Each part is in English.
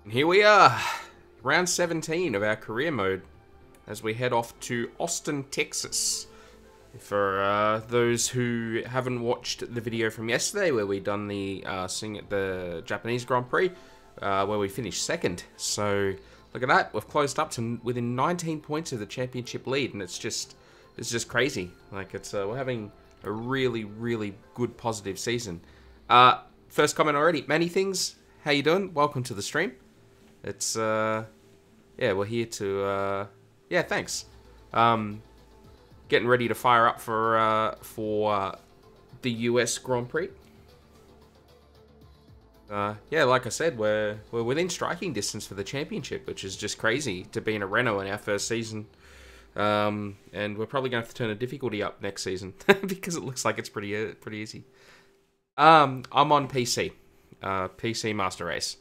And here we are, round 17 of our career mode, as we head off to Austin, Texas. For those who haven't watched the video from yesterday, where we done the Japanese Grand Prix, where we finished second. So look at that, we've closed up to within 19 points of the championship lead, and it's just crazy. Like we're having a really good positive season. First comment already, Many Things. How you doing? Welcome to the stream. It's yeah, we're here to yeah, thanks. Getting ready to fire up for the US Grand Prix. Yeah, like I said, we're within striking distance for the championship, which is just crazy to be in a Renault in our first season. And we're probably going to have to turn the difficulty up next season because it looks like it's pretty easy. I'm on PC, PC Master Race.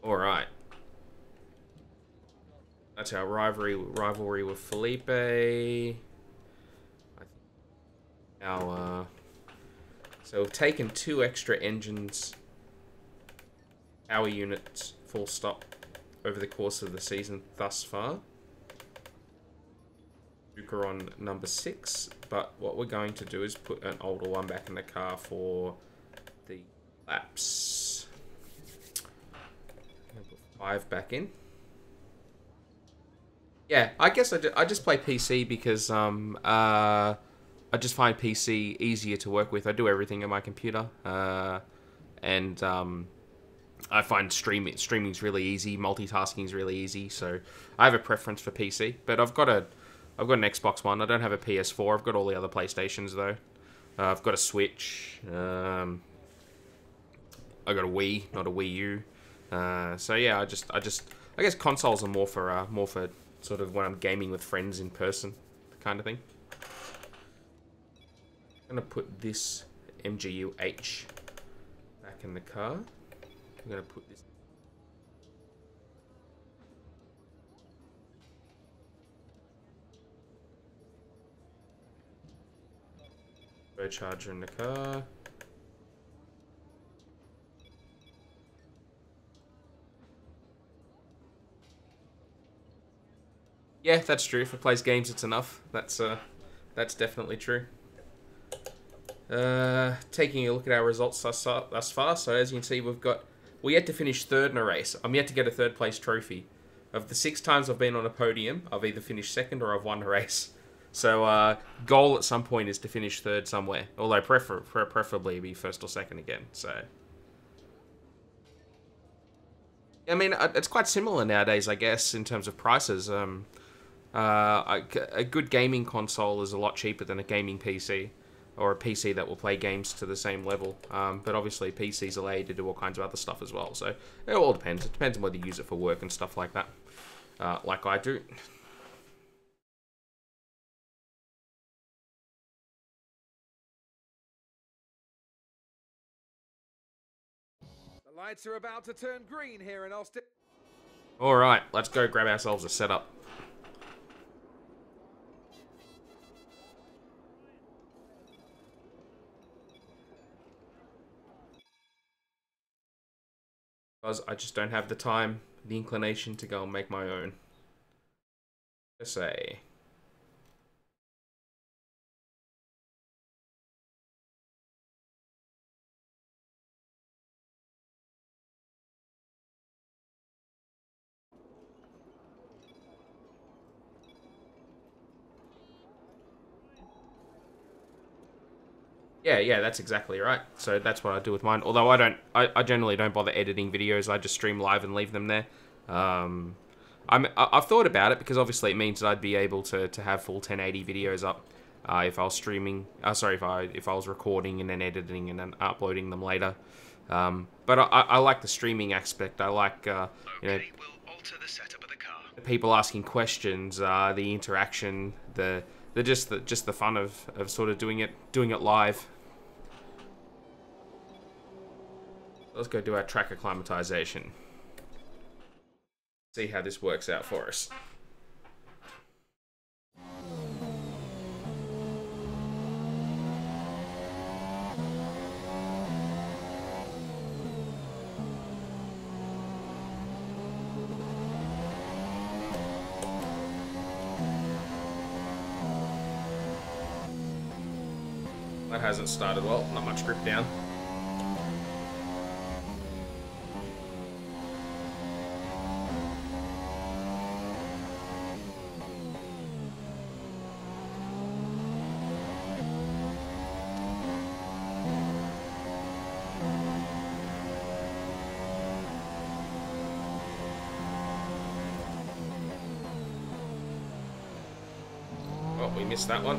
All right. That's our rivalry with Felipe. So we've taken 2 extra engines, power units, full stop, over the course of the season thus far. Duker on number 6, but what we're going to do is put an older one back in the car for the laps. Put 5 back in. Yeah, I guess I just play PC because I just find PC easier to work with. I do everything on my computer, and I find streaming's really easy, multitasking's really easy. So I have a preference for PC, but I've got an Xbox One. I don't have a PS4. I've got all the other PlayStations though. I've got a Switch. I got a Wii, not a Wii U. So yeah, I guess consoles are more for sort of when I'm gaming with friends in person, kind of thing. I'm gonna put this MGU-H back in the car. I'm gonna put this charger in the car. Yeah, that's true. If it plays games, it's enough. That's definitely true. Taking a look at our results thus far. So as you can see, we yet to finish 3rd in a race. I'm yet to get a 3rd place trophy. Of the 6 times I've been on a podium, I've either finished 2nd or I've won a race. So goal at some point is to finish 3rd somewhere. Although preferably be 1st or 2nd again. So I mean, it's quite similar nowadays, I guess, in terms of prices. A good gaming console is a lot cheaper than a gaming PC, or a PC that will play games to the same level. But obviously PCs allow you to do all kinds of other stuff as well. So it all depends. It depends on whether you use it for work and stuff like that, like I do. The lights are about to turn green here in Austin. All right, let's go grab ourselves a setup. Because I just don't have the time, the inclination to go and make my own. Just say. Yeah, that's exactly right. So that's what I do with mine. Although I generally don't bother editing videos. I just stream live and leave them there. I've thought about it because obviously it means that I'd be able to have full 1080 videos up if I was streaming. Sorry, if I was recording and then editing and then uploading them later. But I like the streaming aspect. I like you know, we'll alter the setup of the car. the people asking questions, the interaction, just the fun of sort of doing it live. Let's go do our track acclimatization. See how this works out for us. That hasn't started well. Not much grip down. Oh, we missed that one.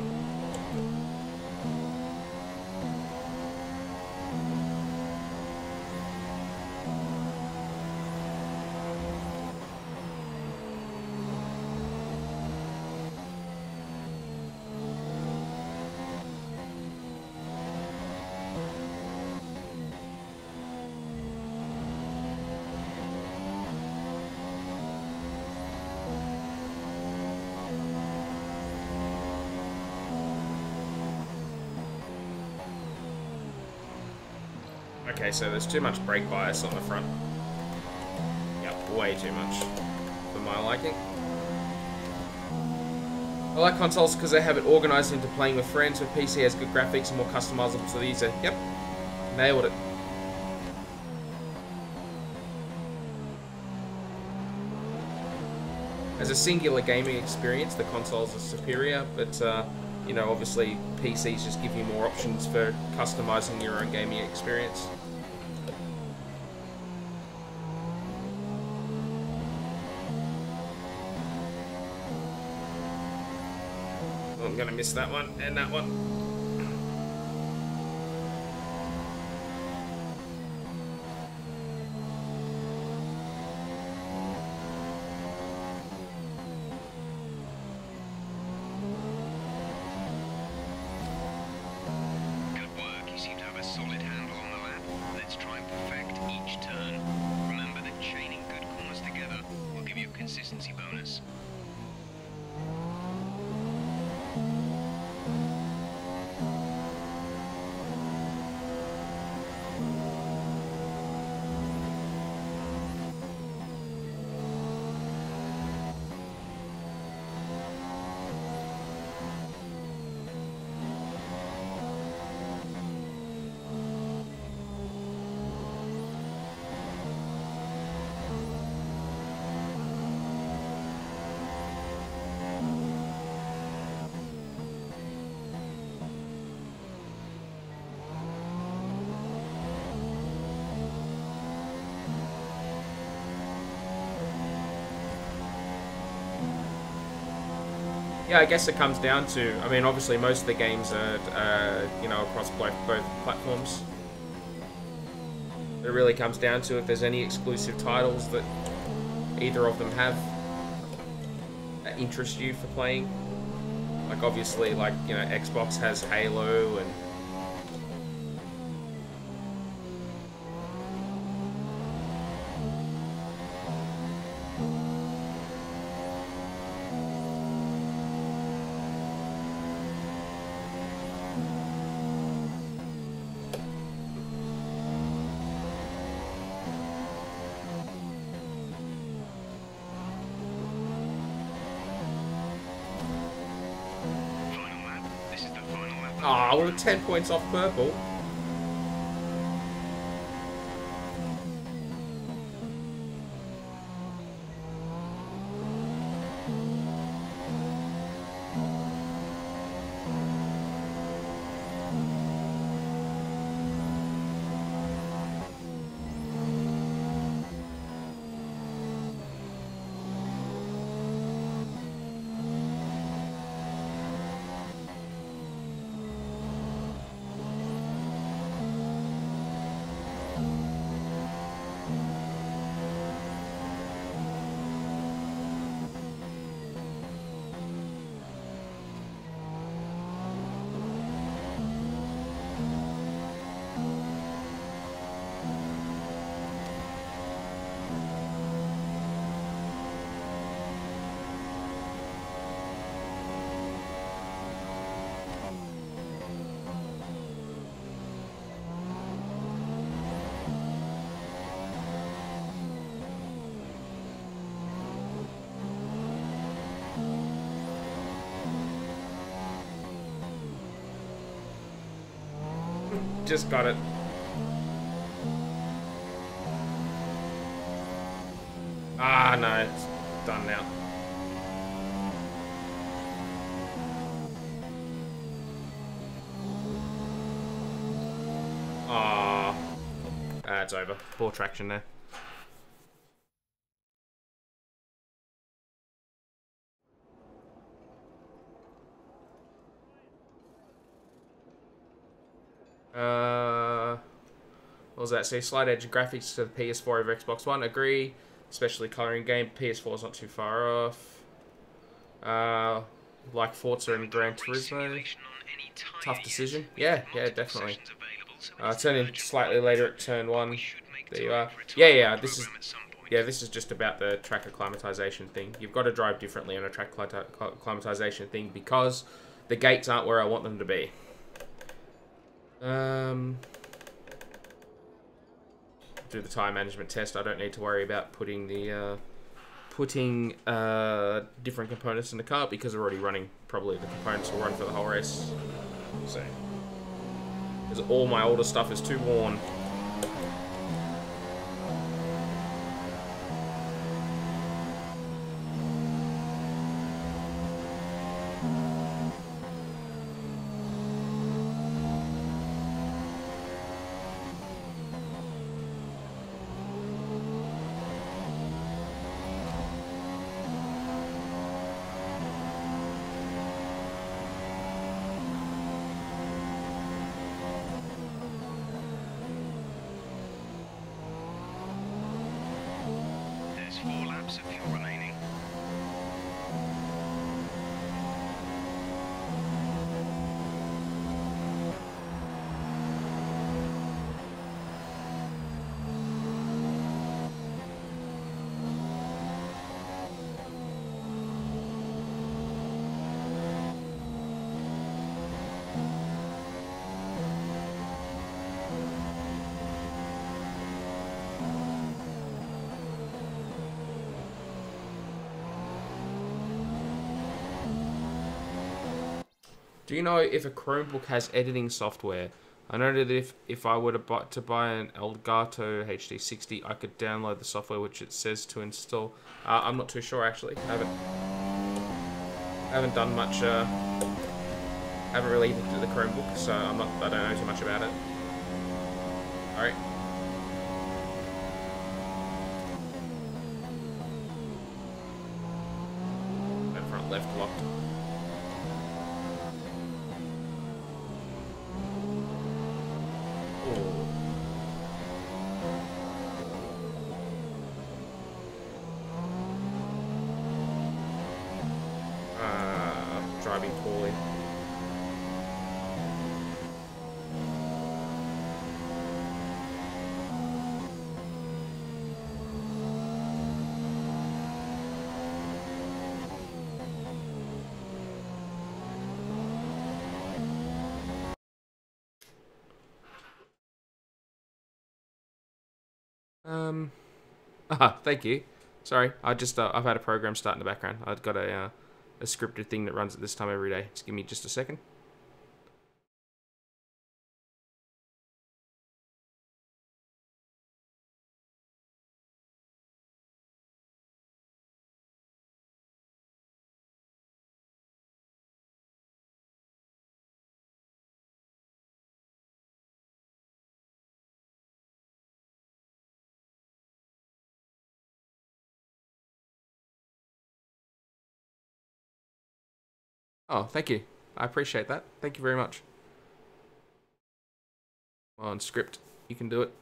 Okay, so there's too much brake bias on the front. Yep, way too much for my liking. I like consoles because they have it organised into playing with friends. With PC has good graphics and more customisable to the user. Yep, nailed it. As a singular gaming experience, the consoles are superior, but you know, obviously PCs just give you more options for customizing your own gaming experience. Oh, I'm gonna miss that one and that one. Consistency bonus. Yeah, I guess it comes down to, I mean, obviously most of the games are, you know, across both platforms. It really comes down to if there's any exclusive titles that either of them have that interest you for playing. Like, obviously, like, you know, Xbox has Halo and... Ah, oh, 10 points off purple. just got it. Ah, no, it's done now. Ah, it's over. Poor traction there. What was that? Say slight edge of graphics to the PS4 over Xbox One. Agree. Especially coloring game. PS4 is not too far off. Like Forza and Gran Turismo. Tough decision. Yeah, definitely. Turn in slightly later at turn 1. There you are. Yeah, this is just about the track acclimatization thing. You've got to drive differently on a track acclimatization thing because the gates aren't where I want them to be. Do the tire management test. I don't need to worry about putting the different components in the car because they're already running. Probably the components will run for the whole race. So, because all my older stuff is too worn. There's 4 laps of fuel remaining. Do you know if a Chromebook has editing software? I know that if I were to buy an Elgato HD60, I could download the software which it says to install. I'm not too sure actually. I haven't done much. Haven't really looked at the Chromebook, so I don't know too much about it. All right. That front left locked. Driving poorly. Thank you. Sorry, I've had a program start in the background. I've got a scripted thing that runs at this time every day. Just give me just a second. Oh, thank you. I appreciate that. Thank you very much. Well, on script, you can do it.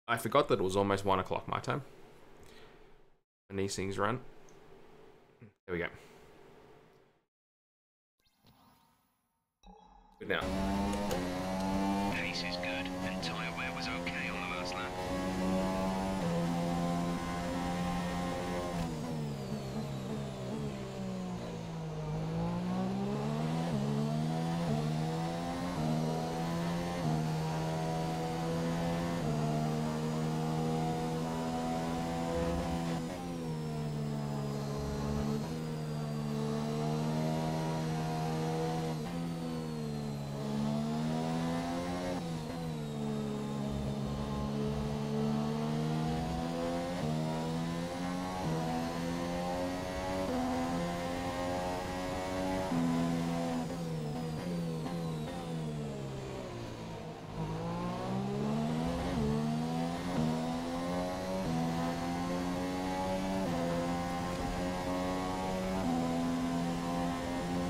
I forgot that it was almost 1 o'clock my time. And these things run. There we go. Good now. Pace is good, and tyre wear was okay on the last lap.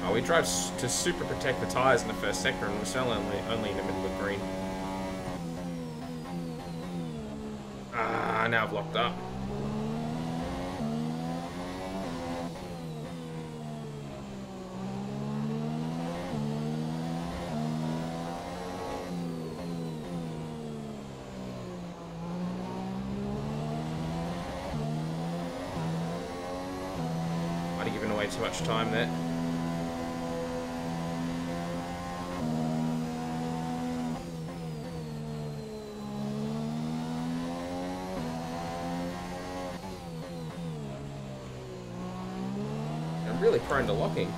Oh, we tried to super protect the tyres in the first sector, and we're still only in the middle of green. Ah, now I've locked up. Might have given away too much time there. I'm really prone to locking.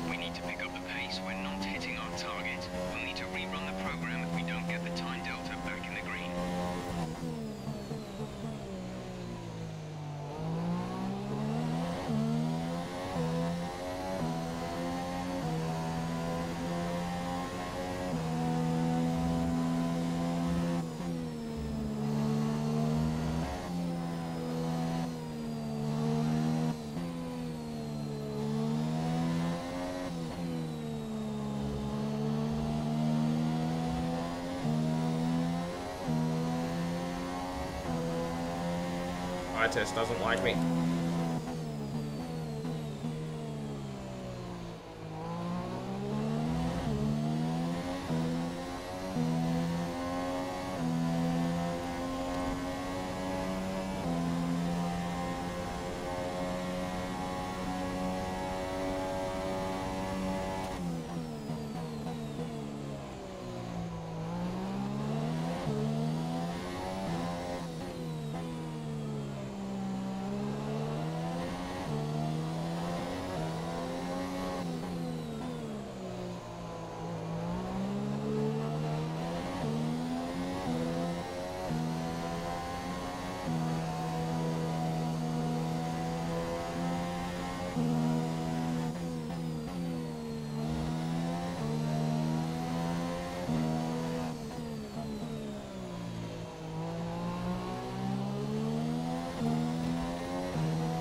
We need to pick up the pace. We're not hitting our target. We'll need to rerun the program if we don't get the time delta back in the green. Eye test doesn't like me.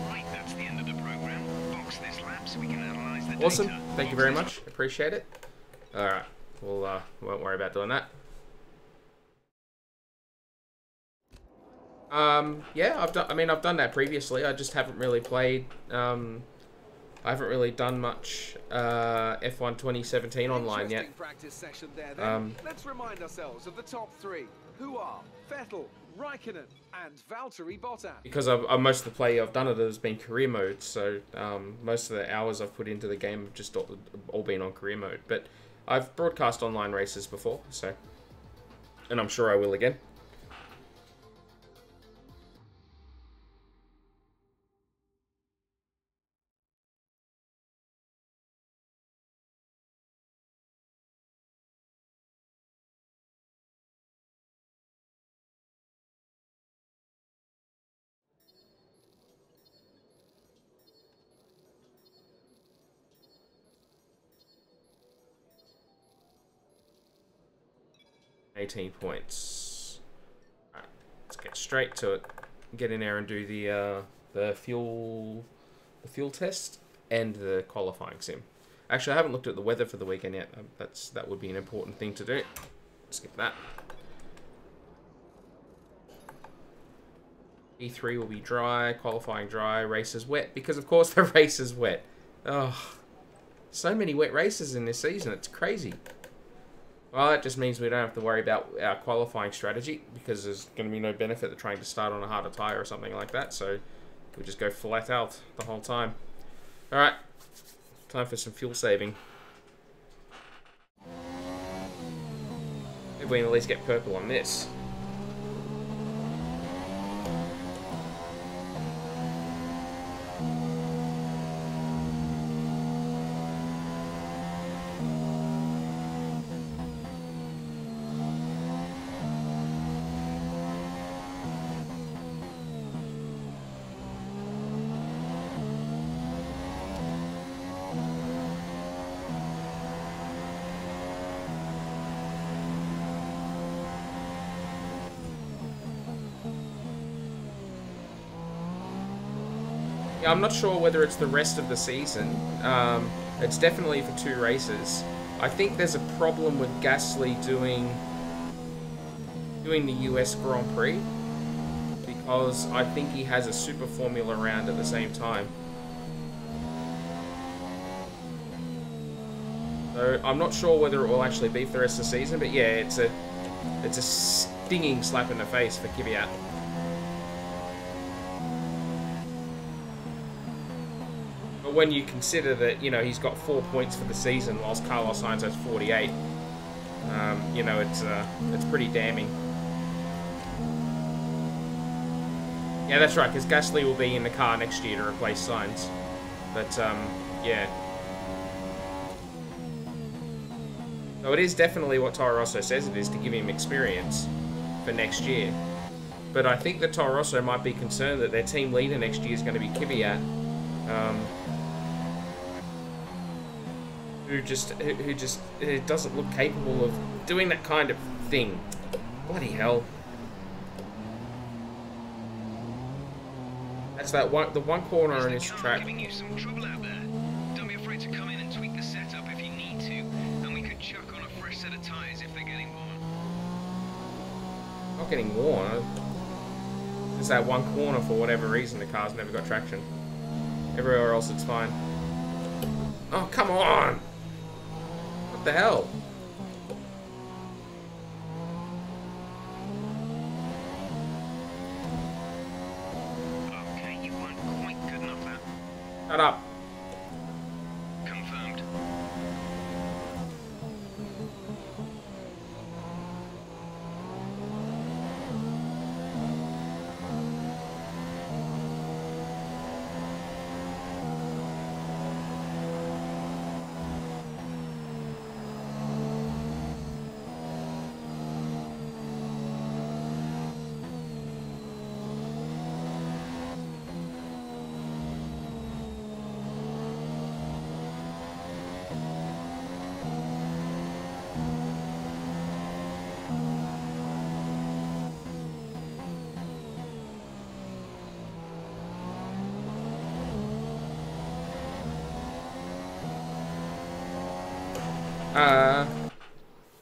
Right, that's the end of the program. Box this lap so we can analyze the Awesome. data. Thank you very much. Appreciate it. Alright. We'll won't worry about doing that. Yeah, I've done that previously. I just haven't really played. I haven't really done much F1 2017 online yet. Interesting practice session there, then. Let's remind ourselves of the top three, who are Vettel, Raikkonen, and Valtteri Bottas. Because most of the play I've done it has been career mode, so most of the hours I've put into the game have just all been on career mode. But I've broadcast online races before, so, and I'm sure I will again. $18 points. Alright, let's get straight to it. Get in there and do the fuel test and the qualifying sim. Actually, I haven't looked at the weather for the weekend yet. That would be an important thing to do. Skip that. E3 will be dry, qualifying dry, races wet, because of course the race is wet. Oh, so many wet races in this season, it's crazy. Well, that just means we don't have to worry about our qualifying strategy, because there's going to be no benefit to trying to start on a harder tyre or something like that, so we just go flat out the whole time. Alright, time for some fuel saving. Maybe we can at least get purple on this. Yeah, I'm not sure whether it's the rest of the season. It's definitely for 2 races. I think there's a problem with Gasly doing the US Grand Prix, because I think he has a Super Formula round at the same time. So I'm not sure whether it will actually be for the rest of the season, but yeah, it's a stinging slap in the face for Kvyat. But when you consider that, you know, he's got 4 points for the season, whilst Carlos Sainz has 48, you know, it's pretty damning. Yeah, that's right, because Gasly will be in the car next year to replace Sainz. But, yeah. So it is definitely what Toro Rosso says it is, to give him experience for next year. But I think that Toro Rosso might be concerned that their team leader next year is going to be Kvyat, who doesn't look capable of doing that kind of thing. Bloody hell. That's the one corner on his track. Giving you some trouble out there. Don't be afraid to come in and tweak the setup if you need to, and we could chuck on a fresh set of tyres if they're getting worn. Not getting worn. Just that one corner, for whatever reason, the car's never got traction. Everywhere else, it's fine. Oh, come on! What the hell? Okay, you weren't quite good enough there. Shut up. Confirmed.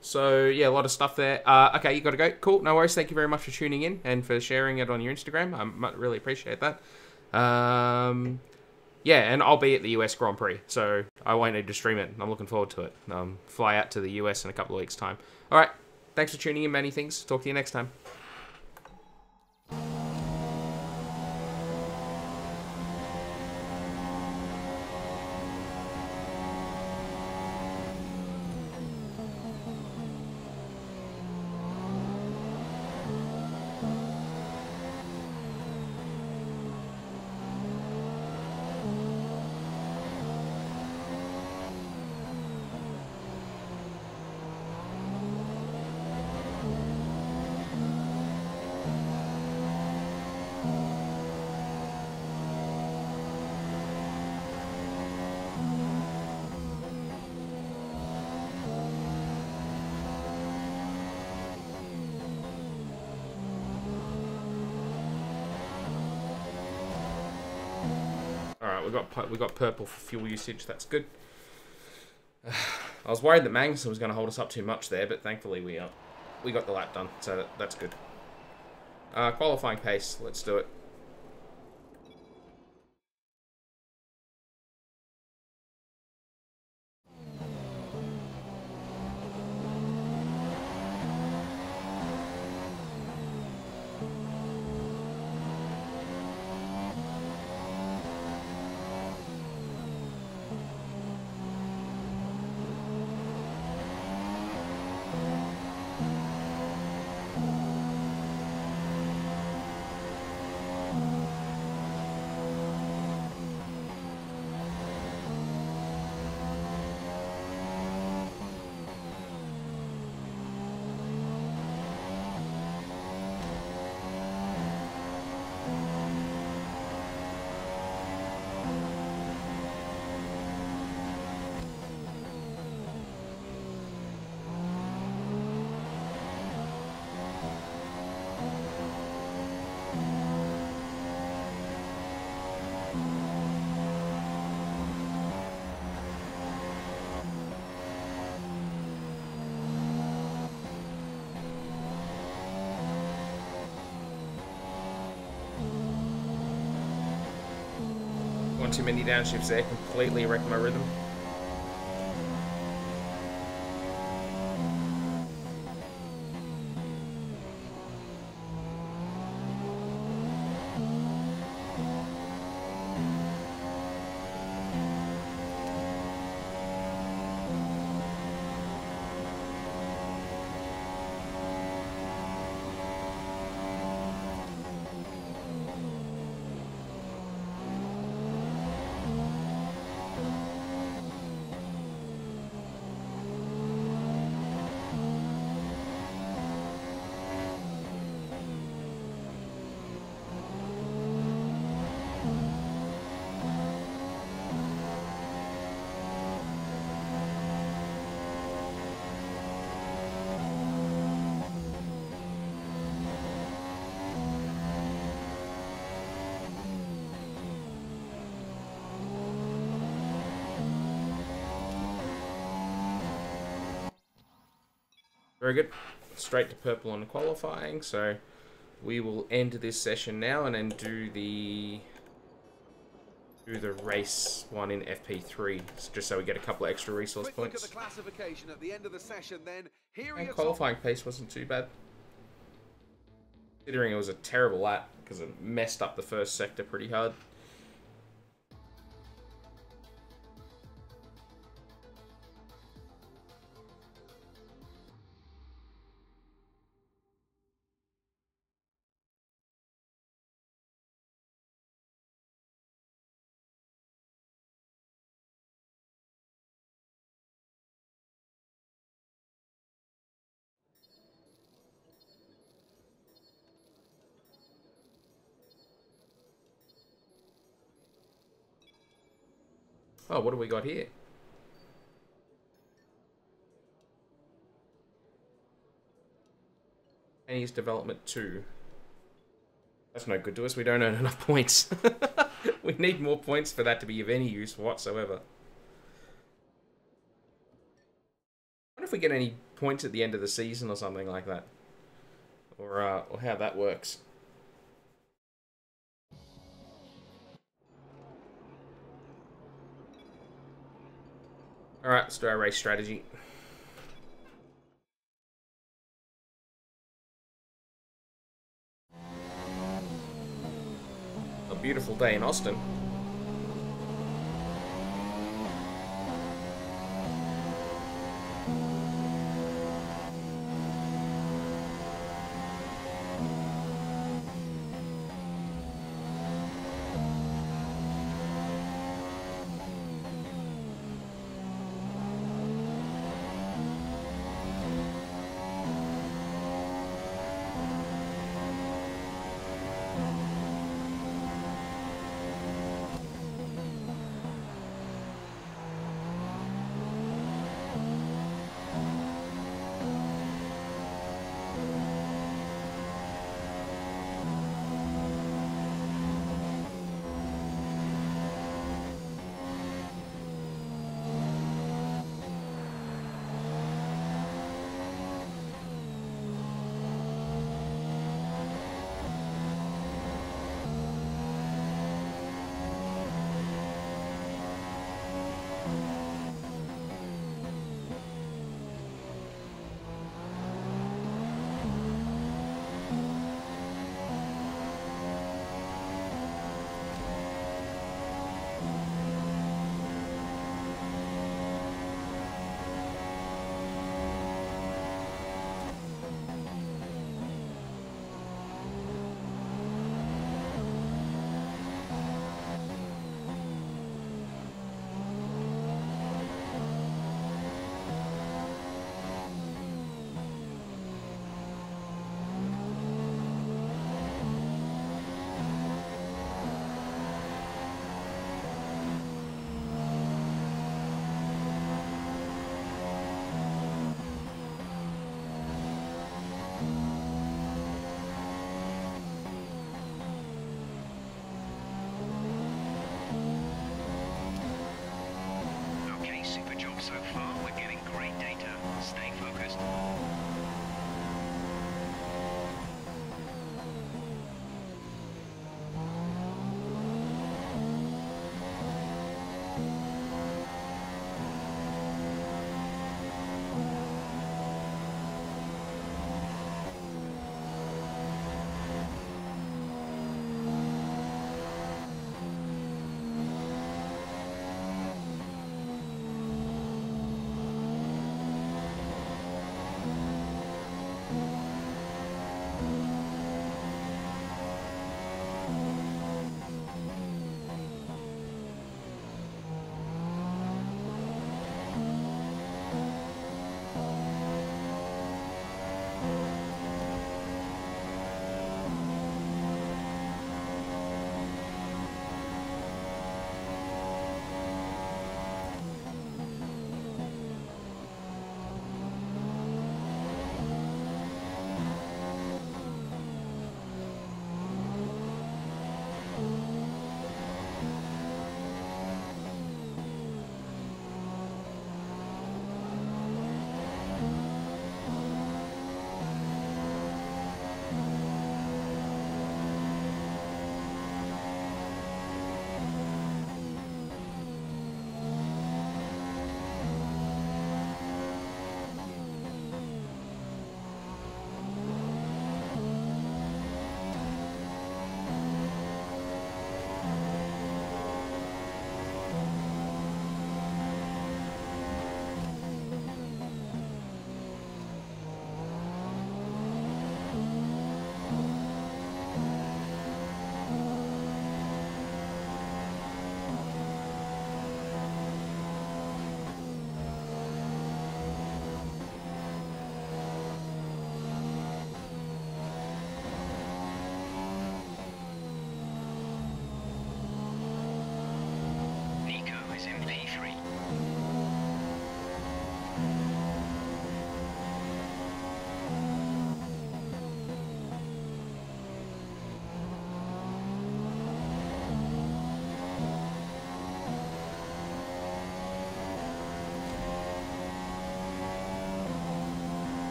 So yeah, a lot of stuff there. Okay, you gotta go. Cool, no worries. Thank you very much for tuning in and for sharing it on your Instagram. I really appreciate that. Yeah, and I'll be at the US Grand Prix, so I won't need to stream it. I'm looking forward to it. Fly out to the US in a couple of weeks' time. All right, thanks for tuning in. Many things. Talk to you next time. We got purple for fuel usage. That's good. I was worried that Magnussen was going to hold us up too much there, but thankfully we got the lap done, so that's good. Qualifying pace. Let's do it. One too many downshifts there, completely wrecked my rhythm. Very good. Straight to purple on the qualifying, so we will end this session now and then do the race one in FP3, just so we get a couple of extra resource Quick look at points. the classification at the end of the session then. Here are And your qualifying pace wasn't too bad, considering it was a terrible lap because it messed up the first sector pretty hard. Oh, what do we got here? Penny's development 2. That's no good to us. We don't earn enough points. We need more points for that to be of any use whatsoever. I wonder if we get any points at the end of the season or something like that. Or how that works. Alright, let's do our race strategy. A beautiful day in Austin.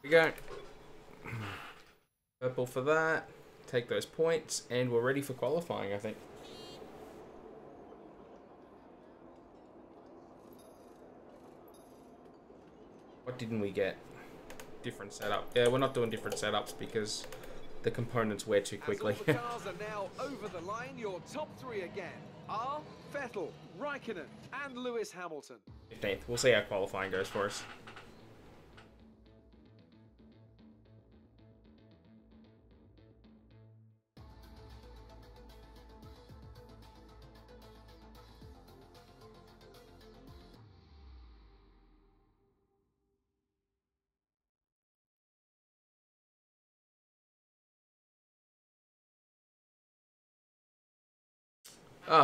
we go. Purple for that. Take those points, and we're ready for qualifying, I think. What didn't we get? Different setup. Yeah, we're not doing different setups because the components wear too quickly. As all the cars are now over the line, your top three again are Vettel, Raikkonen, and Lewis Hamilton. 15th. We'll see how qualifying goes for us.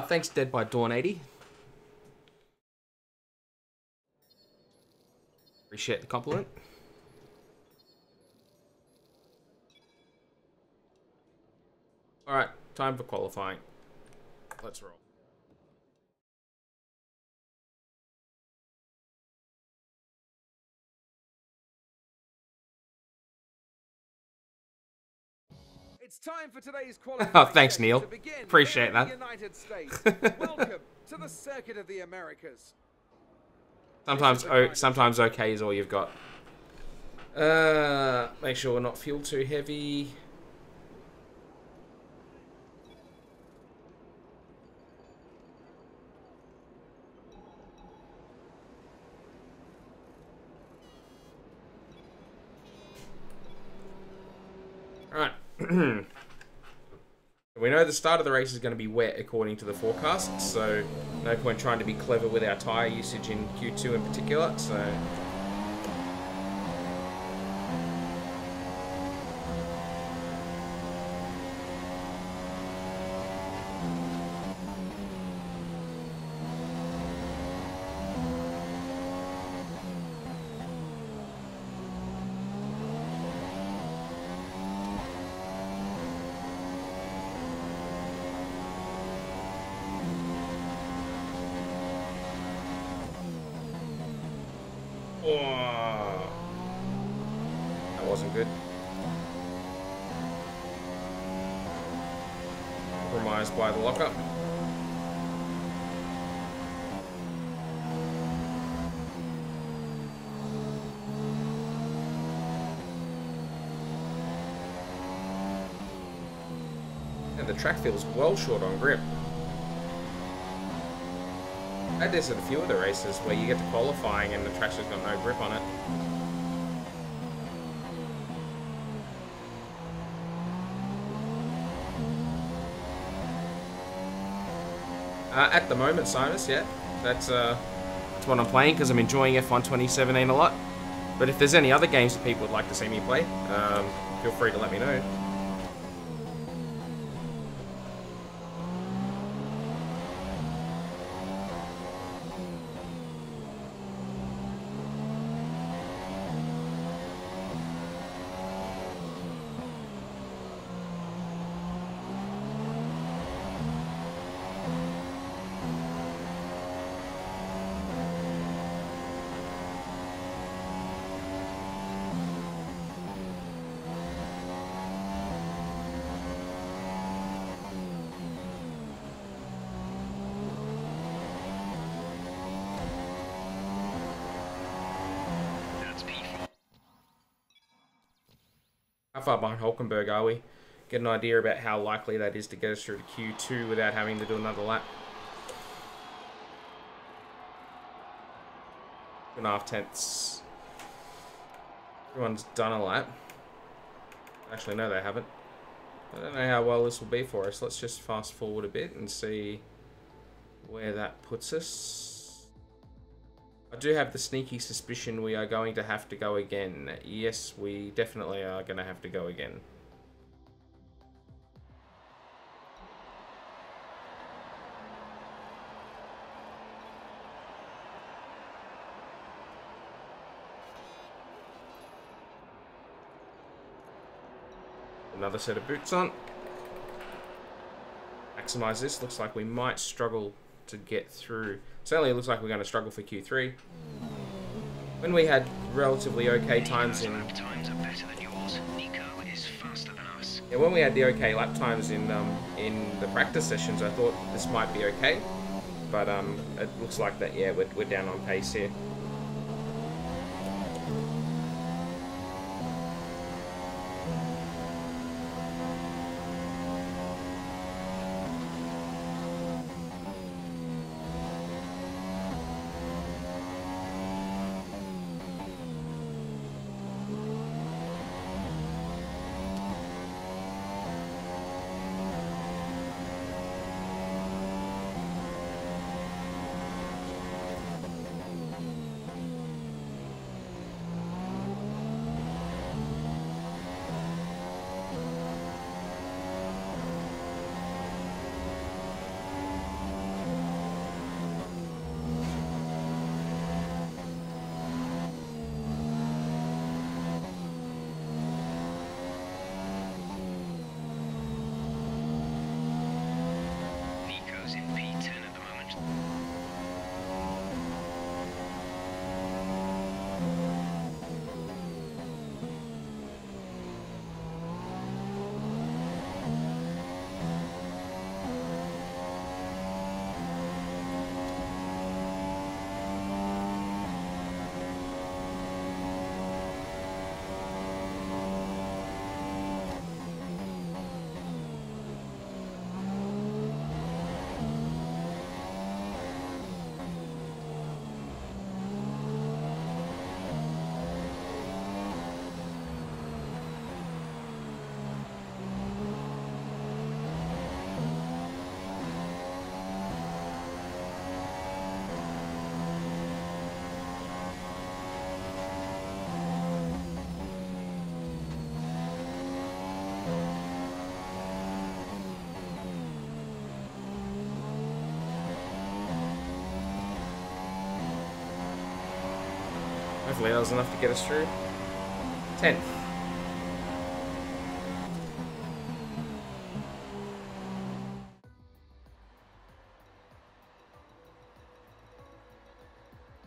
Thanks, Dead by Dawn 80. Appreciate the compliment. Alright, time for qualifying. Let's roll. It's time for today's qualifying. Oh, thanks, Neil. Appreciate that. United States. Welcome to the Circuit of the Americas. Sometimes okay is all you've got. Make sure we're not fuel too heavy. Alright. We know the start of the race is going to be wet according to the forecast, so no point trying to be clever with our tyre usage in Q2 in particular, so... Oh, that wasn't good. Compromised by the lockup. And the track feels well short on grip. I had this at a few of the races where you get to qualifying and the track's just got no grip on it. At the moment, Simus, yeah, that's what I'm playing because I'm enjoying F1 2017 a lot. But if there's any other games that people would like to see me play, feel free to let me know. How far behind Hulkenberg are we? Get an idea about how likely that is to get us through to Q2 without having to do another lap. 2.5 tenths. Everyone's done a lap. Actually, no, they haven't. I don't know how well this will be for us. Let's just fast forward a bit and see where that puts us. I do have the sneaky suspicion we are going to have to go again. Yes, we definitely are going to have to go again. Another set of boots on. Maximize this. Looks like we might struggle to get through. Certainly it looks like we're going to struggle for Q3. when we had relatively okay times Nico's in... lap times are better than yours. Nico is faster than us. Yeah, when we had the okay lap times in the practice sessions, I thought this might be okay. But it looks like that, yeah, we're down on pace here. Nico's in P10 at the moment. Hopefully that was enough to get us through. 10th.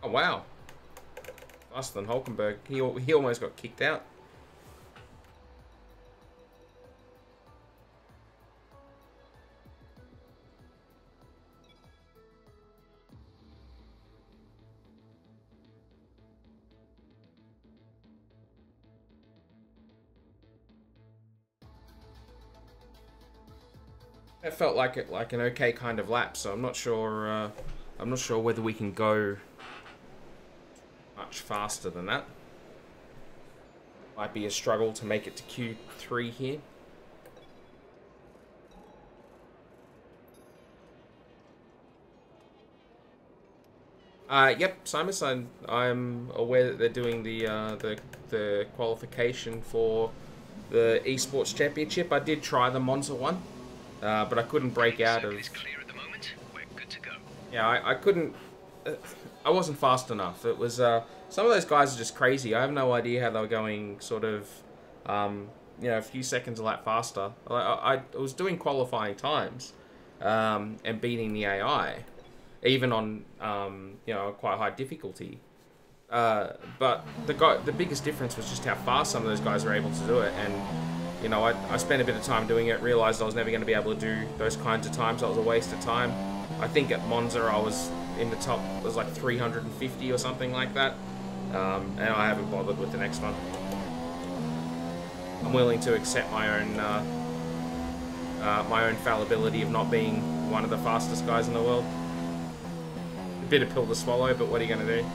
Oh wow. Faster than Hulkenberg. He almost got kicked out. That felt like an okay kind of lap, so I'm not sure whether we can go much faster than that. Might be a struggle to make it to Q3 here. Yep, Simus, I'm aware that they're doing the qualification for the esports championship. I did try the Monza one, but I couldn't break out of. Is clear at the moment. We're good to go. Yeah, I couldn't. I wasn't fast enough. It was some of those guys are just crazy. I have no idea how they were going. Sort of, a few seconds a lap faster. I was doing qualifying times, and beating the AI. Even on quite high difficulty, but the biggest difference was just how fast some of those guys were able to do it. And I spent a bit of time doing it, realized I was never going to be able to do those kinds of times. That was a waste of time. I think at Monza I was in the top, it was like 350 or something like that, and I haven't bothered with the next one. I'm willing to accept my own fallibility of not being one of the fastest guys in the world. A bit of pill to swallow, but what are you going to do?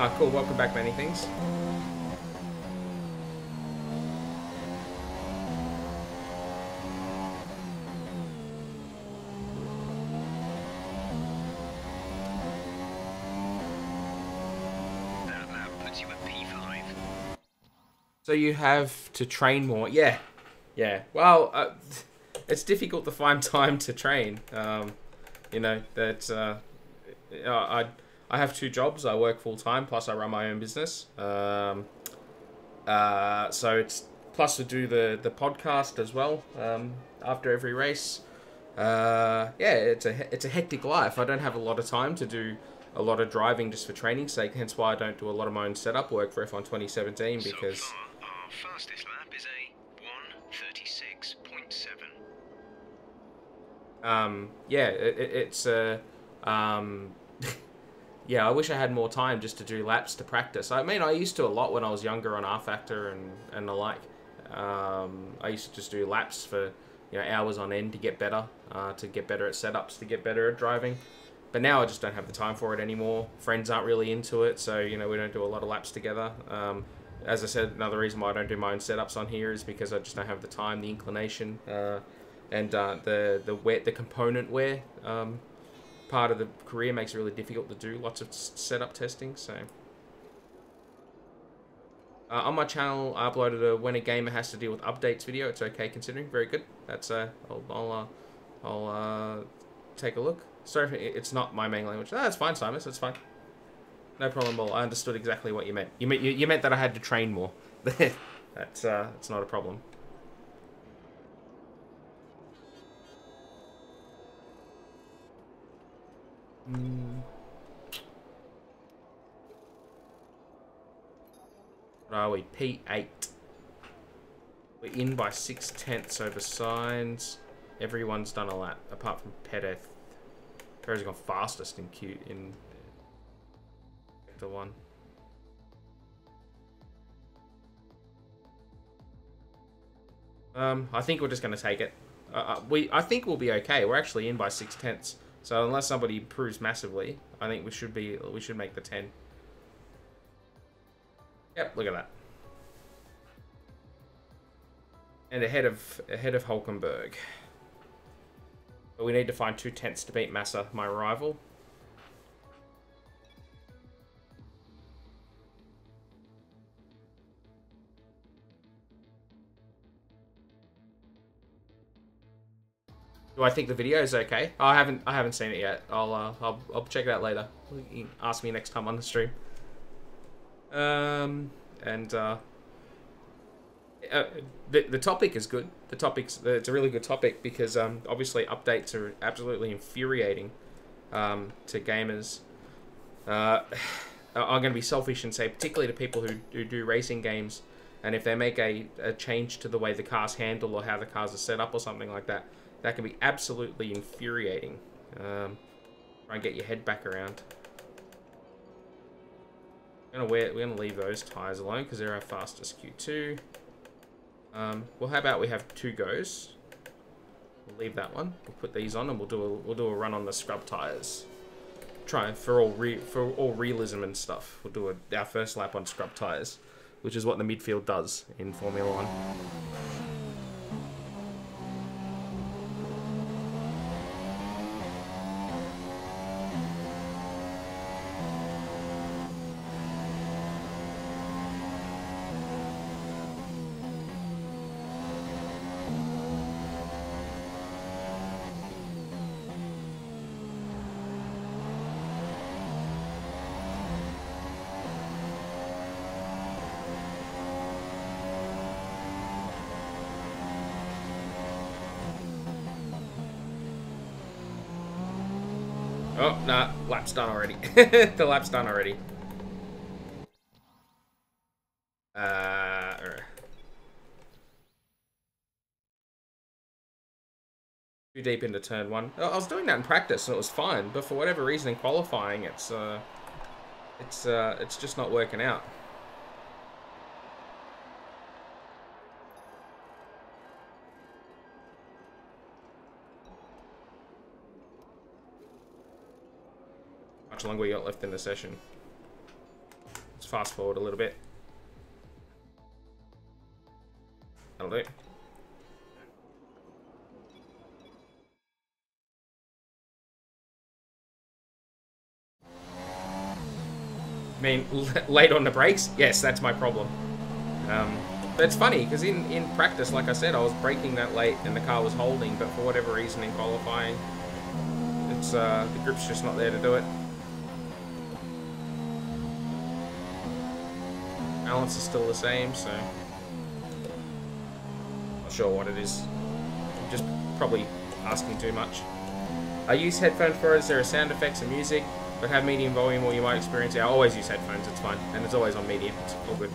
Ah, cool. Welcome back, Many Things. That lap puts you at P5. So you have to train more. Yeah. Yeah. Well, it's difficult to find time to train. You know, that I have 2 jobs. I work full time, plus I run my own business. So it's plus to do the podcast as well. After every race. Yeah, it's a hectic life. I don't have a lot of time to do a lot of driving just for training's sake. Hence why I don't do a lot of my own setup work for F1 2017 because. So far, our fastest lap is a 1:36.7. Yeah, it's yeah, I wish I had more time just to do laps to practice. I mean, I used to a lot when I was younger on R Factor and the like. I used to just do laps for, you know, hours on end to get better at setups, to get better at driving. But now I just don't have the time for it anymore. Friends aren't really into it, so, you know, we don't do a lot of laps together. As I said, another reason why I don't do my own setups on here is because I just don't have the time, the inclination, and the component wear part of the career makes it really difficult to do lots of setup testing. So on my channel, I uploaded a when a gamer has to deal with updates video. It's okay considering. Very good. That's I'll take a look. Sorry if it's not my main language. No, that's fine, Simon. That's fine. No problem at all. I understood exactly what you meant. You meant that I had to train more. That's not a problem. What are we? P8. We're in by 6/10 over signs. Everyone's done a lap, apart from Peteth. Perez gone fastest in Sector 1. I think we're just going to take it. I think we'll be okay. We're actually in by 6/10. So unless somebody improves massively, I think we should make the 10. Yep, look at that. And ahead of Hulkenberg. But we need to find 2/10 to beat Massa, my rival. Do I think the video is okay? I haven't seen it yet. I'll check it out later. You can ask me next time on the stream. The topic is good. It's a really good topic because obviously updates are absolutely infuriating to gamers. I'm going to be selfish and say, particularly to people who do racing games, and if they make a change to the way the cars handle or how the cars are set up or something like that, that can be absolutely infuriating. Try and get your head back around. We're gonna leave those tires alone because they're our fastest Q2. Well, how about we have 2 goes? We'll leave that one. We'll put these on and we'll do a run on the scrub tires. Try for all realism and stuff. We'll do our first lap on scrub tires, which is what the midfield does in Formula 1. Oh, nah, lap's done already. The lap's done already. Too deep into turn 1. I was doing that in practice and it was fine, but for whatever reason in qualifying, it's just not working out. How much longer we got left in the session? fast forward a little bit. That'll do. I mean, late on the brakes? Yes, that's my problem. But it's funny, because in practice, like I said, I was braking that late and the car was holding, but for whatever reason in qualifying, it's the grip's just not there to do it. Balance is still the same, so not sure what it is. I'm just probably asking too much. I use headphones for it. There are sound effects and music, but have medium volume or you might experience it. I always use headphones, it's fine, and it's always on medium, it's all good.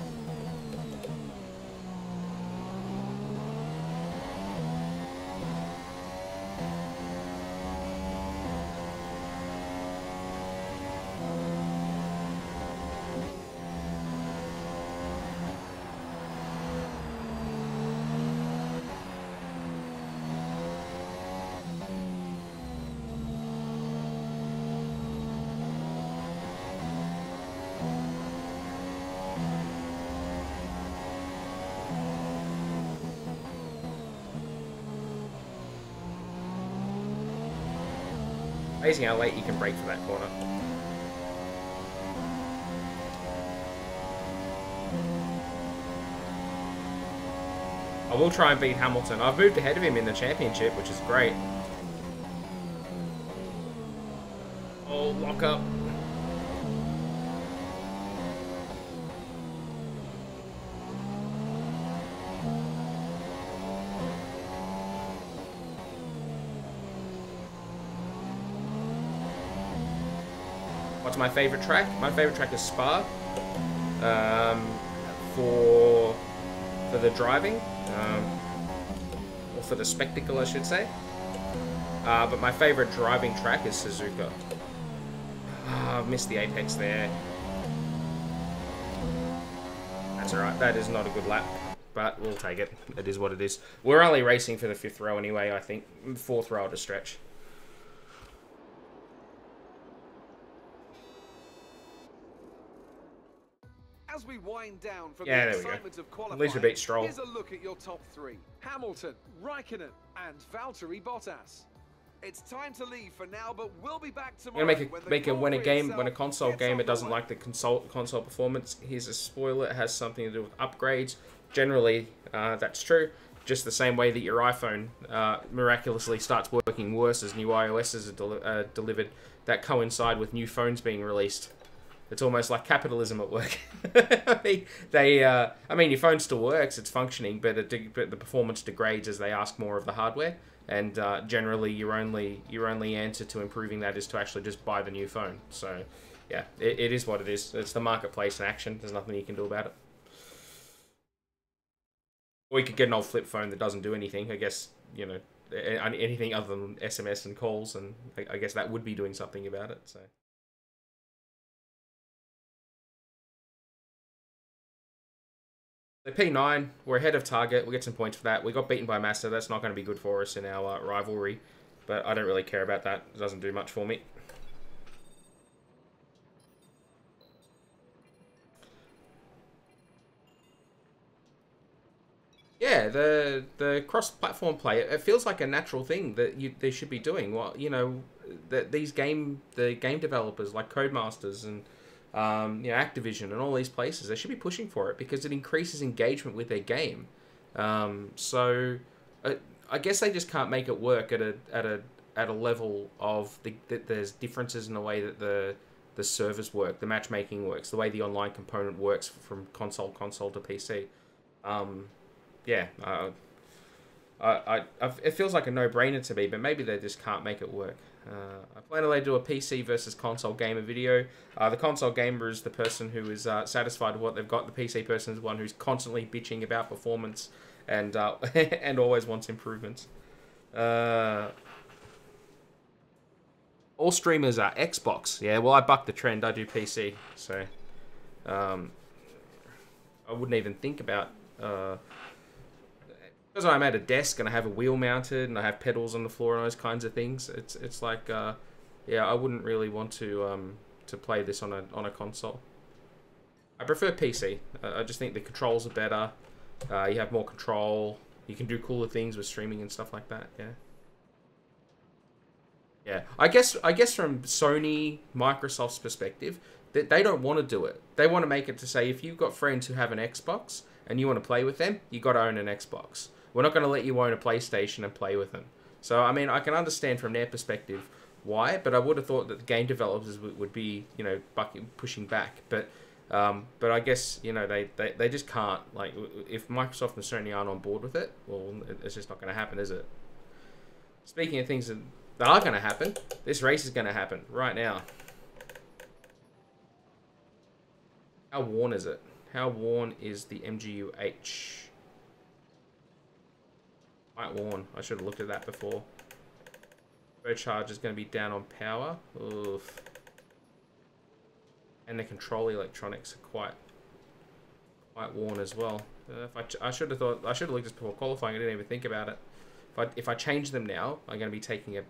Amazing how late you can brake for that corner. I will try and beat Hamilton. I've moved ahead of him in the championship, which is great. Oh, lock up. What's my favorite track? My favorite track is Spa. For the driving, or for the spectacle, I should say. But my favorite driving track is Suzuka. I've missed the apex there. That's alright. That is not a good lap, but we'll take it. It is what it is. We're only racing for the 5th row anyway, I think. 4th row to stretch. As we wind down from Yeah, the there we go. excitement of qualifying, At least we beat Stroll. here's a look at your top 3. Hamilton, Raikkonen, and Valtteri Bottas. It's time to leave for now, but we'll be back tomorrow. I'm gonna when a console game it doesn't like the console performance. Here's a spoiler. It has something to do with upgrades. Generally, that's true. Just the same way that your iPhone miraculously starts working worse as new iOSs are delivered, that coincide with new phones being released. It's almost like capitalism at work. I mean, your phone still works, it's functioning, but the performance degrades as they ask more of the hardware. And generally, your only answer to improving that is to actually just buy the new phone. So, yeah, it is what it is. It's the marketplace in action. There's nothing you can do about it. Or you could get an old flip phone that doesn't do anything. I guess, you know, anything other than SMS and calls, and I guess that would be doing something about it. So. The P9, we're ahead of target. We get some points for that. We got beaten by Massa. That's not going to be good for us in our rivalry. But I don't really care about that. It doesn't do much for me. Yeah, the cross-platform play, it feels like a natural thing that they should be doing. Well, you know, the game developers like Codemasters and you know, Activision and all these places, they should be pushing for it because it increases engagement with their game. So I guess they just can't make it work at a level of that there's differences in the way that the servers work, the matchmaking works, the way the online component works from console to PC. Yeah, it feels like a no-brainer to me, but maybe they just can't make it work. I plan to do a PC versus console gamer video. The console gamer is the person who is satisfied with what they've got. The PC person is one who's constantly bitching about performance and and always wants improvements. All streamers are Xbox. Yeah, well, I bucked the trend. I do PC, so I wouldn't even think about... because I'm at a desk and I have a wheel mounted and I have pedals on the floor and those kinds of things, it's like, yeah, I wouldn't really want to play this on a console. I prefer PC. I just think the controls are better. You have more control. You can do cooler things with streaming and stuff like that. Yeah. Yeah. I guess from Sony, Microsoft's perspective, they don't want to do it. They want to make it to say, if you've got friends who have an Xbox and you want to play with them, you got to own an Xbox. We're not going to let you own a PlayStation and play with them. So, I mean, I can understand from their perspective why, but I would have thought that the game developers would be, you know, pushing back. But I guess, you know, they just can't. Like, if Microsoft and Sony aren't on board with it, well, it's just not going to happen, is it? Speaking of things that are going to happen, this race is going to happen right now. How worn is it? How worn is the MGU-H? Quite worn. I should have looked at that before. Charge is going to be down on power. Oof. And the control electronics are quite worn as well. I should have looked at this before qualifying. I didn't even think about it. If I change them now, I'm going to be taking a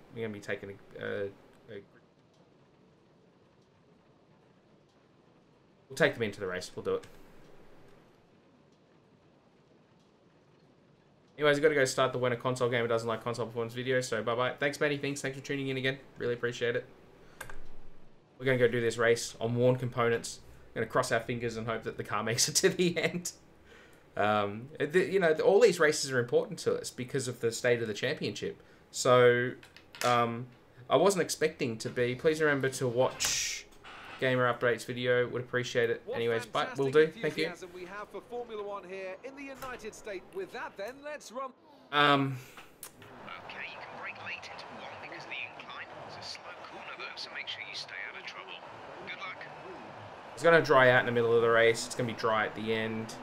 we'll take them into the race. We'll do it. Anyways, I've got to go start the winner console game. It doesn't like console performance videos, so bye-bye. Thanks, Matty. Thanks for tuning in again. Really appreciate it. We're going to go do this race on worn components. We're going to cross our fingers and hope that the car makes it to the end. You know, all these races are important to us because of the state of the championship. So, I wasn't expecting to be. Please remember to watch Gamer Updates video. Would appreciate it. Anyways, bye. Will do. Thank you. We have for Formula One here in the United States. With that, then let's run. Okay, you can brake late into one because of the incline. It's a slow corner though, so make sure you stay out of trouble. Good luck. It's going to dry out in the middle of the race. It's going to be dry at the end.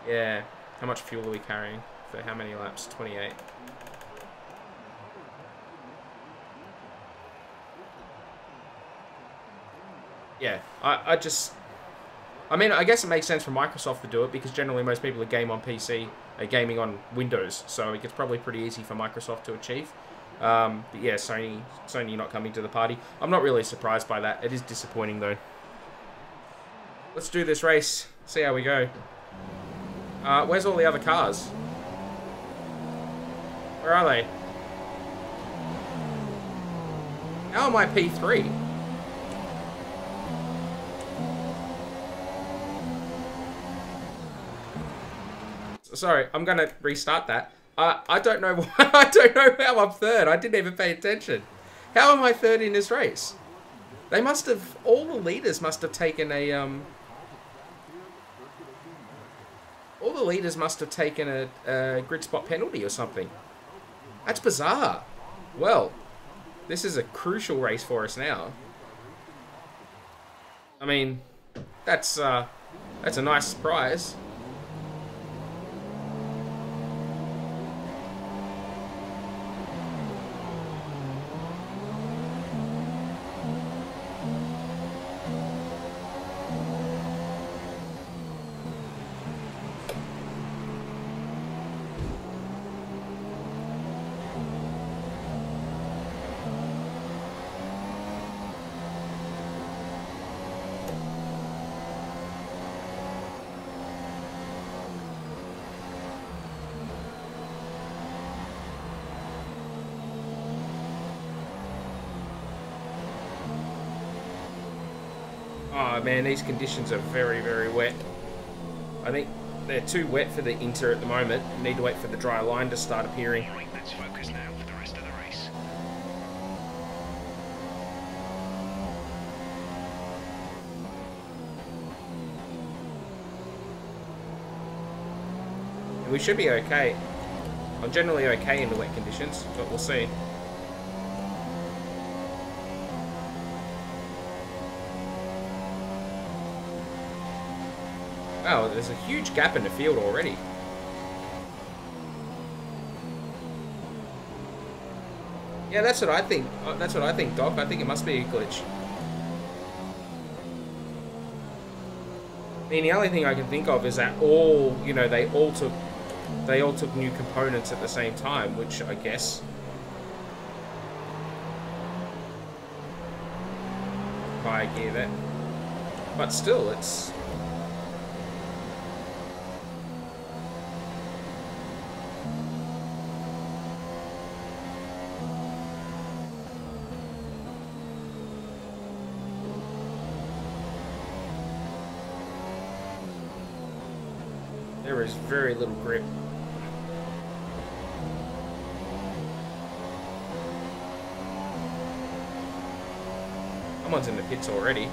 Yeah. How much fuel are we carrying? For how many laps? 28. Yeah, I mean, I guess it makes sense for Microsoft to do it because generally most people who game on PC are gaming on Windows, so it's probably pretty easy for Microsoft to achieve. But yeah, Sony not coming to the party. I'm not really surprised by that. It is disappointing though. Let's do this race. See how we go. Where's all the other cars? Where are they? How am I P3? Sorry, I'm gonna restart that. I don't know. I don't know how I'm third. I didn't even pay attention. How am I third in this race? They must have. All the leaders must have taken a. All the leaders must have taken a grid spot penalty or something. That's bizarre. Well, this is a crucial race for us now. I mean, that's a nice surprise. Oh man, these conditions are very, very wet. I think they're too wet for the Inter at the moment. We need to wait for the dry line to start appearing. Right, let's focus now for the rest of the race. And we should be okay. I'm generally okay in the wet conditions, but we'll see. Wow, there's a huge gap in the field already. Yeah, that's what I think. That's what I think, Doc. I think it must be a glitch. I mean, the only thing I can think of is that they all took new components at the same time, which I guess. Higher gear there. But still, it's... There is very little grip. Someone's in the pits already.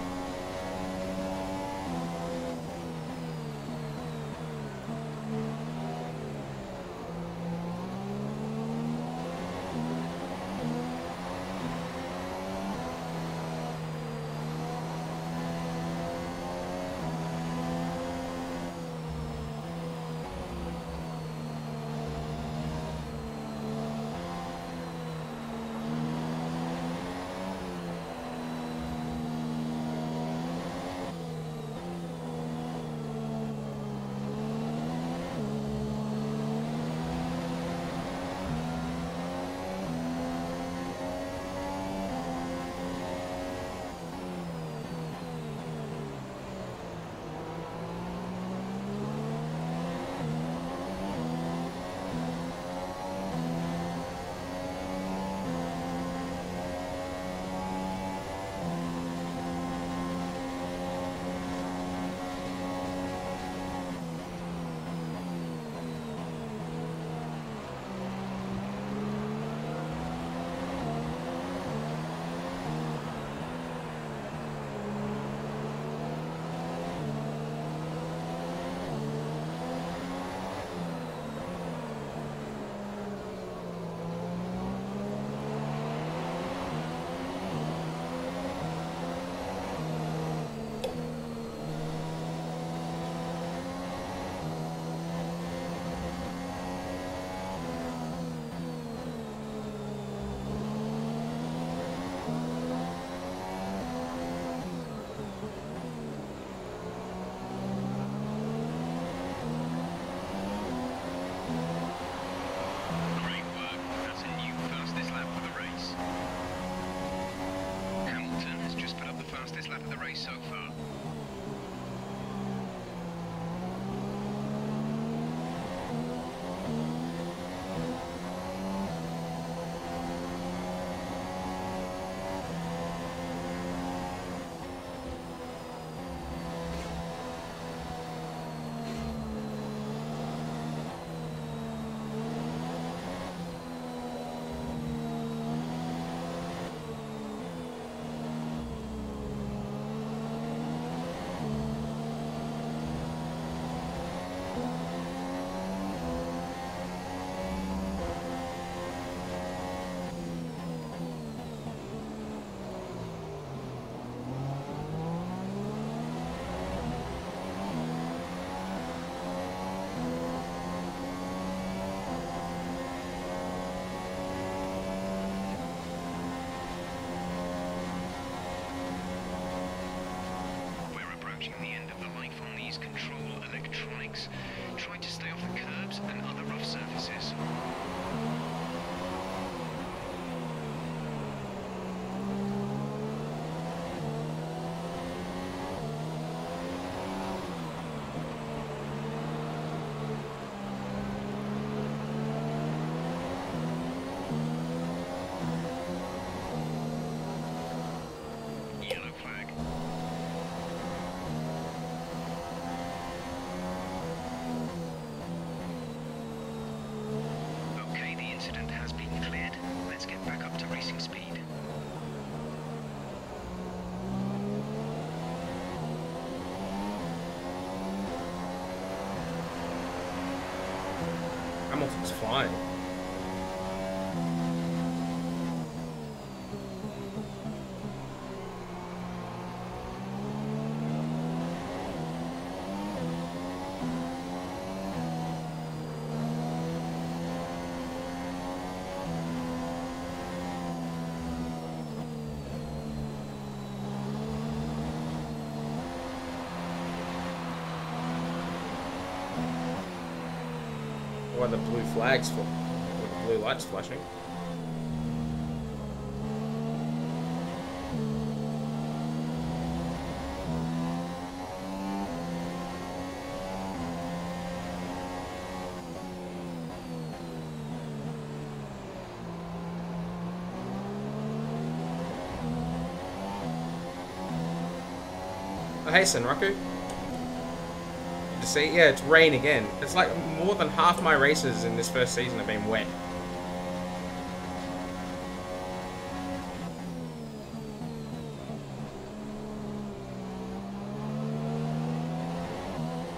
So far. The end of the life on these control electronics. Try to stay off the curbs and other rough surfaces. Yellow flag. Has been cleared. Let's get back up to racing speed. Hamilton's flying. Why the blue flags for? With the blue lights flashing. hey, Senraku. Good to see. Yeah, it's rain again. It's like more than half my races in this first season have been wet.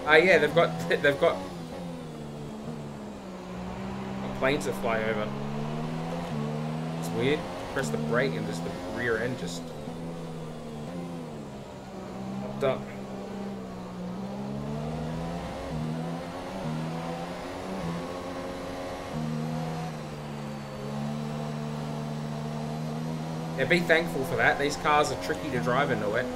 Yeah, they've got planes that fly over. It's weird. Press the brake and just the rear end just popped up. Yeah, be thankful for that. These cars are tricky to drive into it.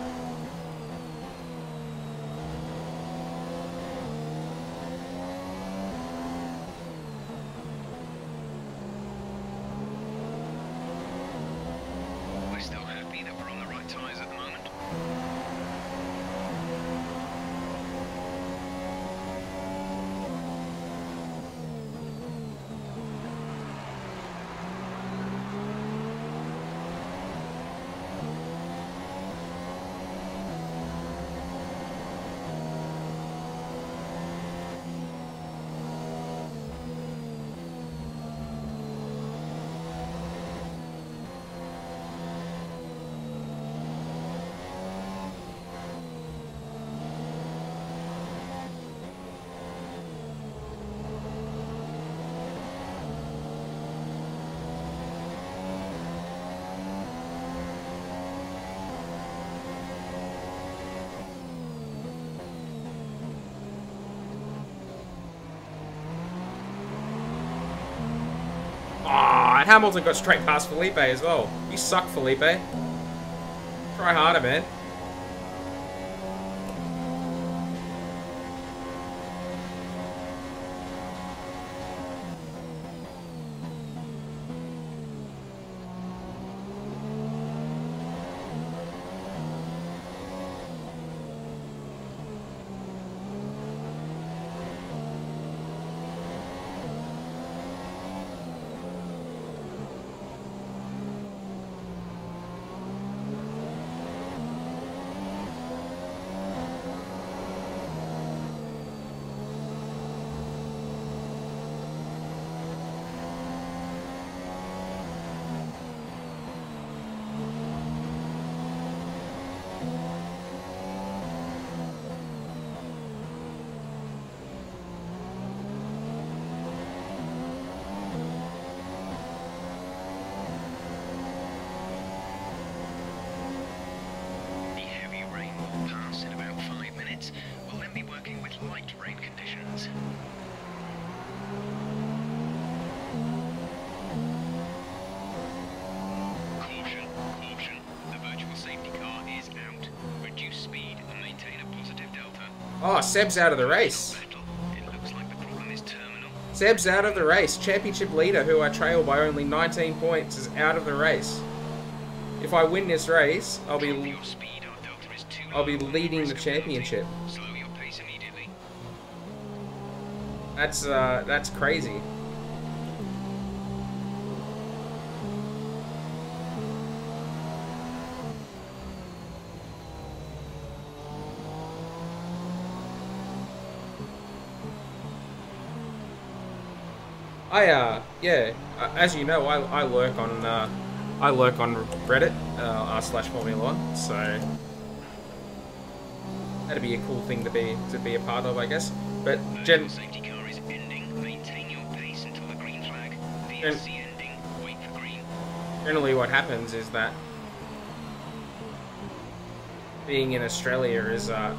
And Hamilton got straight past Felipe as well. You suck, Felipe. Try harder, man. Oh, Seb's out of the race. Seb's out of the race. Championship leader, who I trail by only 19 points, is out of the race. If I win this race, I'll be leading the championship. That's crazy. Yeah, as you know, I lurk on Reddit, r/Formula1, so that'd be a cool thing to be a part of, I guess. But safety car is ending. Maintain your pace until the green flag. VSC ending. Wait for green. Generally, what happens is that being in Australia is not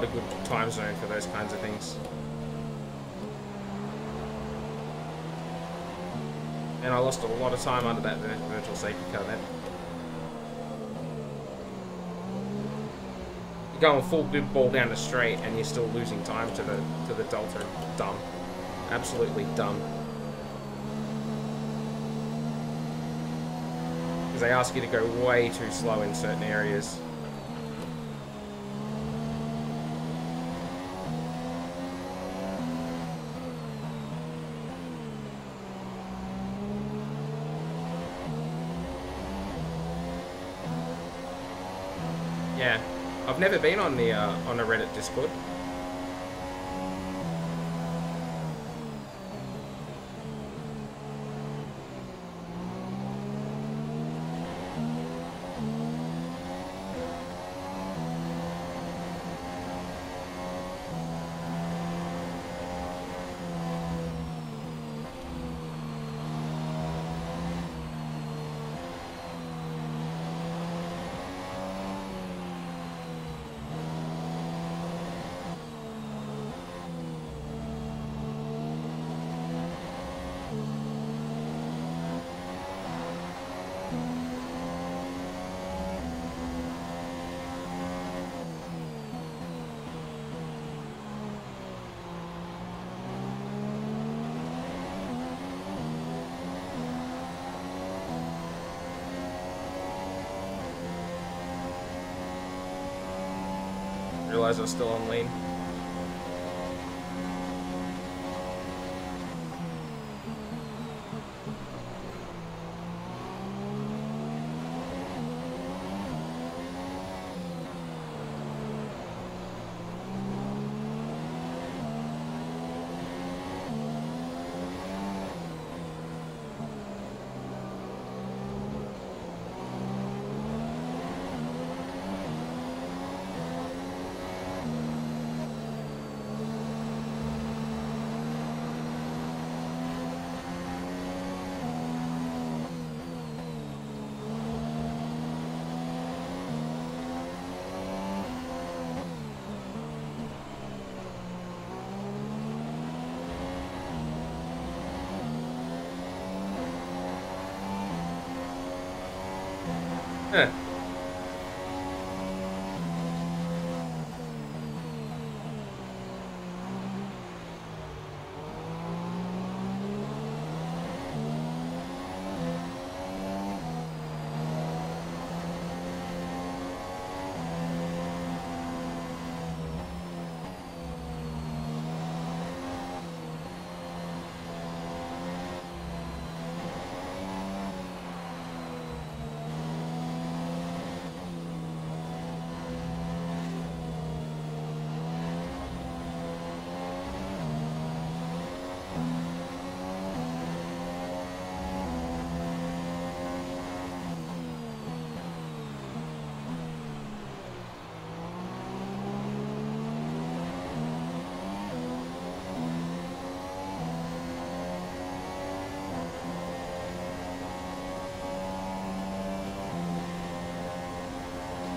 a good time zone for those kinds of things. And I lost a lot of time under that virtual safety car then. You're going full good ball down the straight and you're still losing time to the Delta. Dumb. Absolutely dumb. Because they ask you to go way too slow in certain areas. Yeah. I've never been on the on a Reddit Discord. Realize I was still on lean. Huh.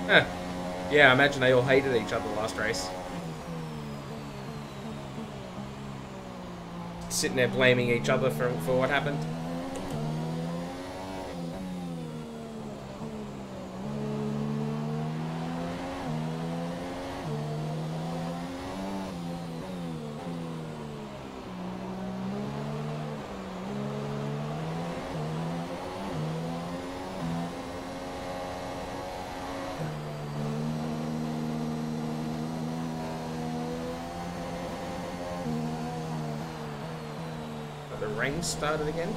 Huh. Yeah, I imagine they all hated each other last race. Sitting there blaming each other for what happened. The rain started again.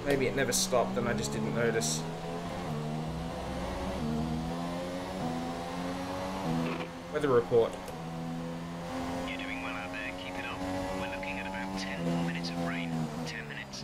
Maybe it never stopped and I just didn't notice. Weather report. You're doing well out there, keep it up. We're looking at about 10 more minutes of rain. 10 minutes.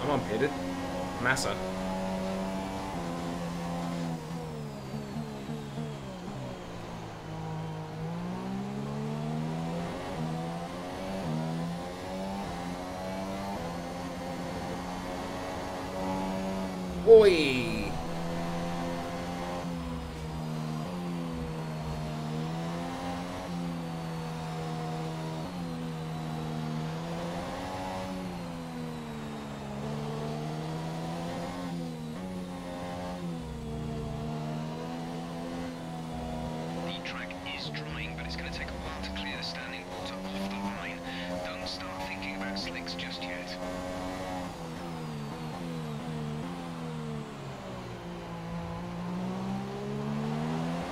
Come on, Pitted. Massa. Oi!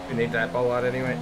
We need that bollard anyway.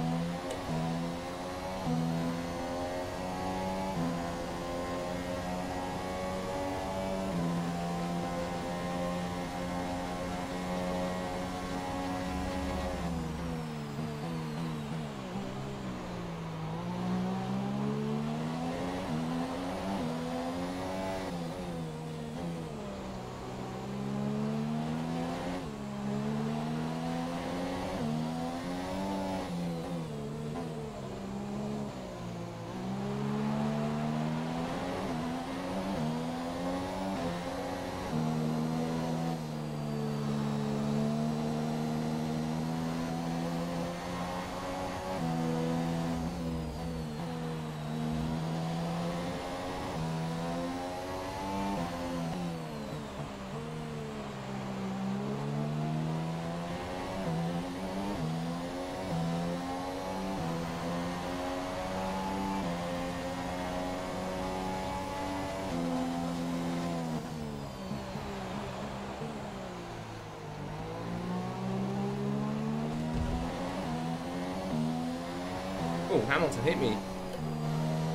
Oh, Hamilton hit me.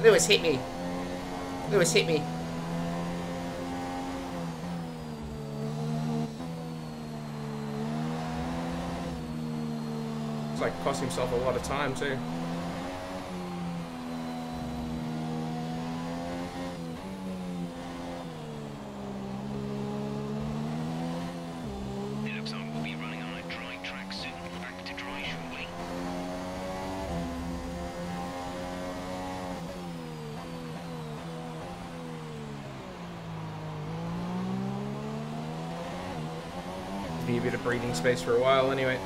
Lewis hit me. Lewis hit me. It's like cost himself a lot of time too. It looks like we'll be running on a dry track soon. Back to dry shortly. Need a bit of breathing space for a while anyway.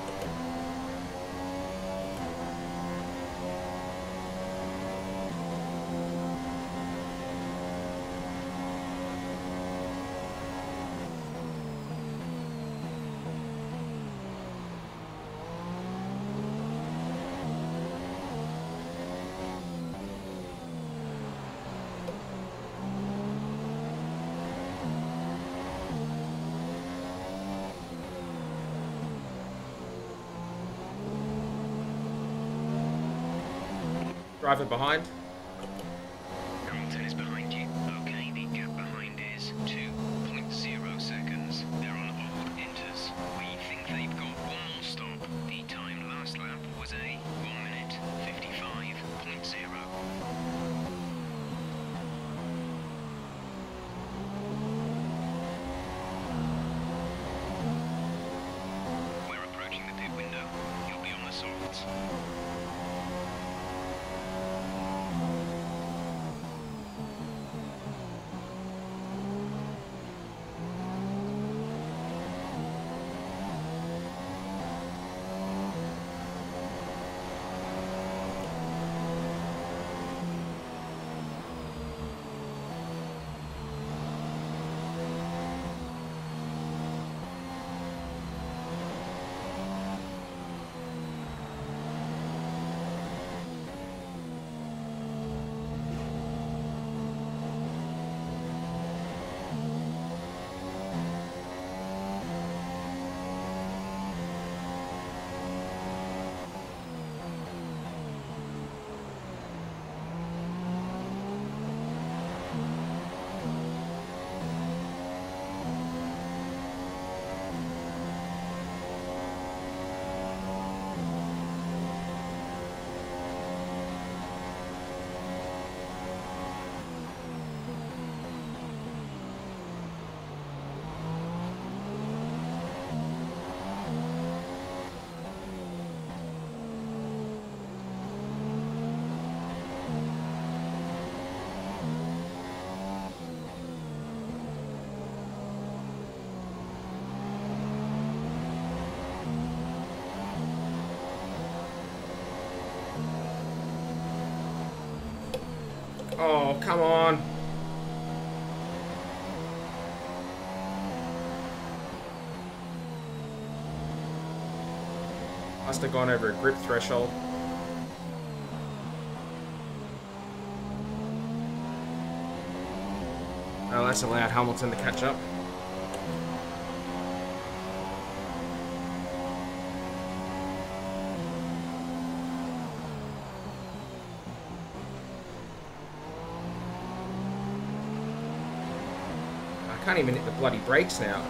Driver behind. Hamilton is behind you. Okay, the gap behind is 2.0 seconds. They're on old inters. We think they've got one more stop. The time last lap was a 1 minute 55.0. We're approaching the pit window. You'll be on the softs. Oh, come on. Must have gone over a grip threshold. Oh, that's allowed Hamilton to catch up. I can't even hit the bloody brakes now.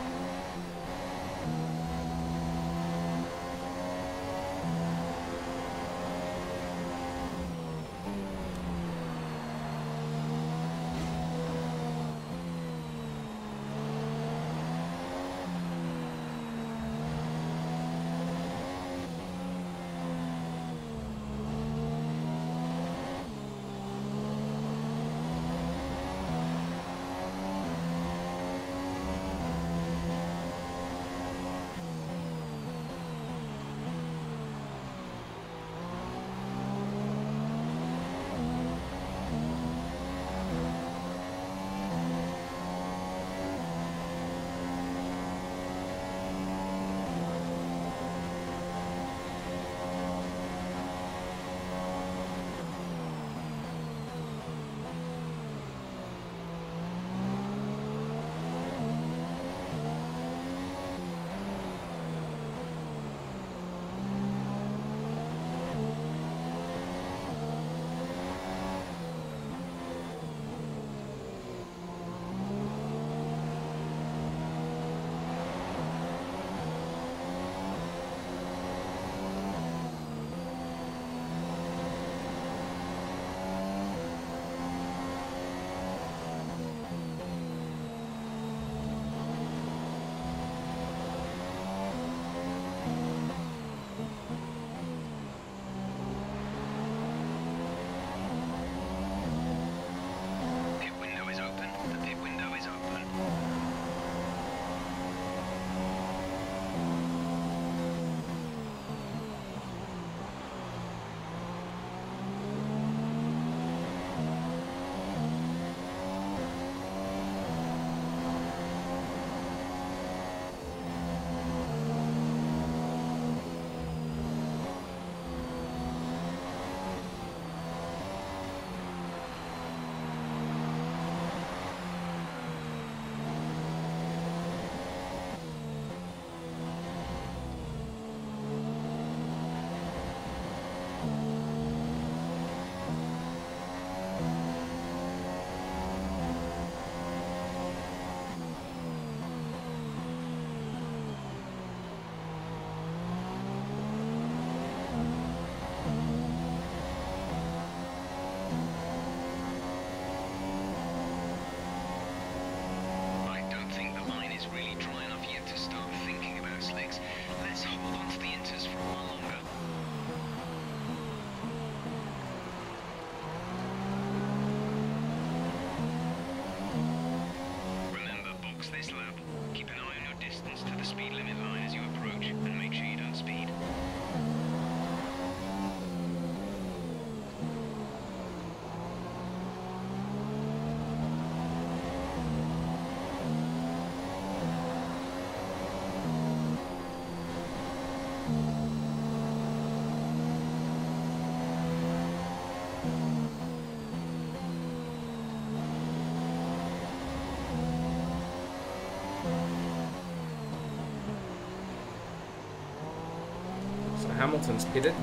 Hamilton's pitted.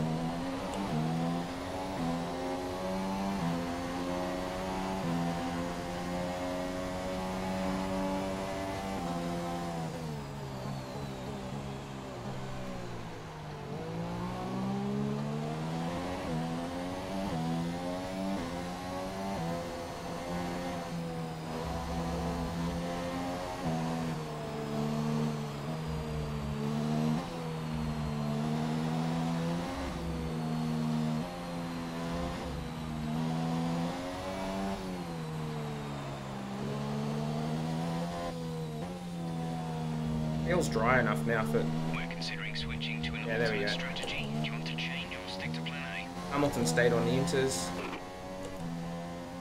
Feels dry enough now for... We're considering switching to an there we go. strategy. Do you want to change or stick to plan A? Hamilton stayed on the inters.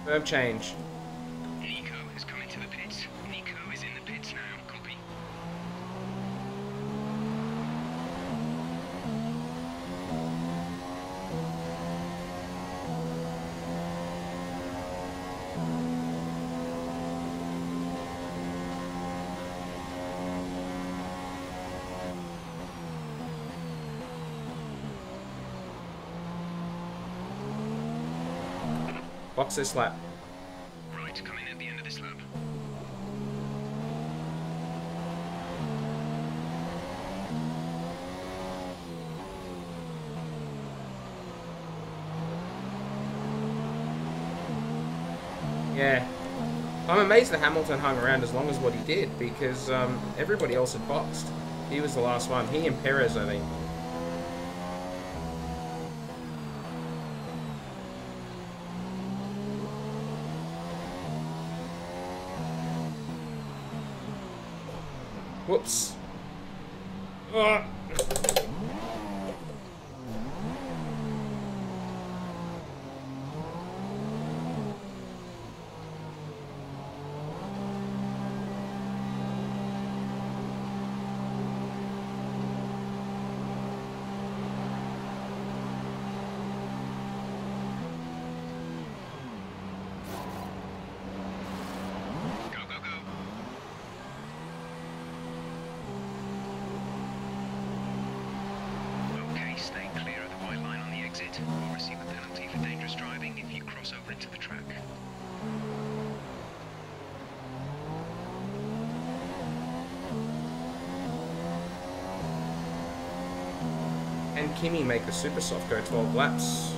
Firm change. Nico has come into the pits. Nico is in the pits now. Copy. Box this lap. Right, come in at the end of this lap. Yeah. I'm amazed that Hamilton hung around as long as what he did, because everybody else had boxed. He was the last one. He and Perez, I think. Whoops. Ugh. Go, go, go. Okay, stay clear of the white line on the exit. You'll receive a penalty for dangerous driving if you cross over into the track. And Kimi make the super soft go 12 laps.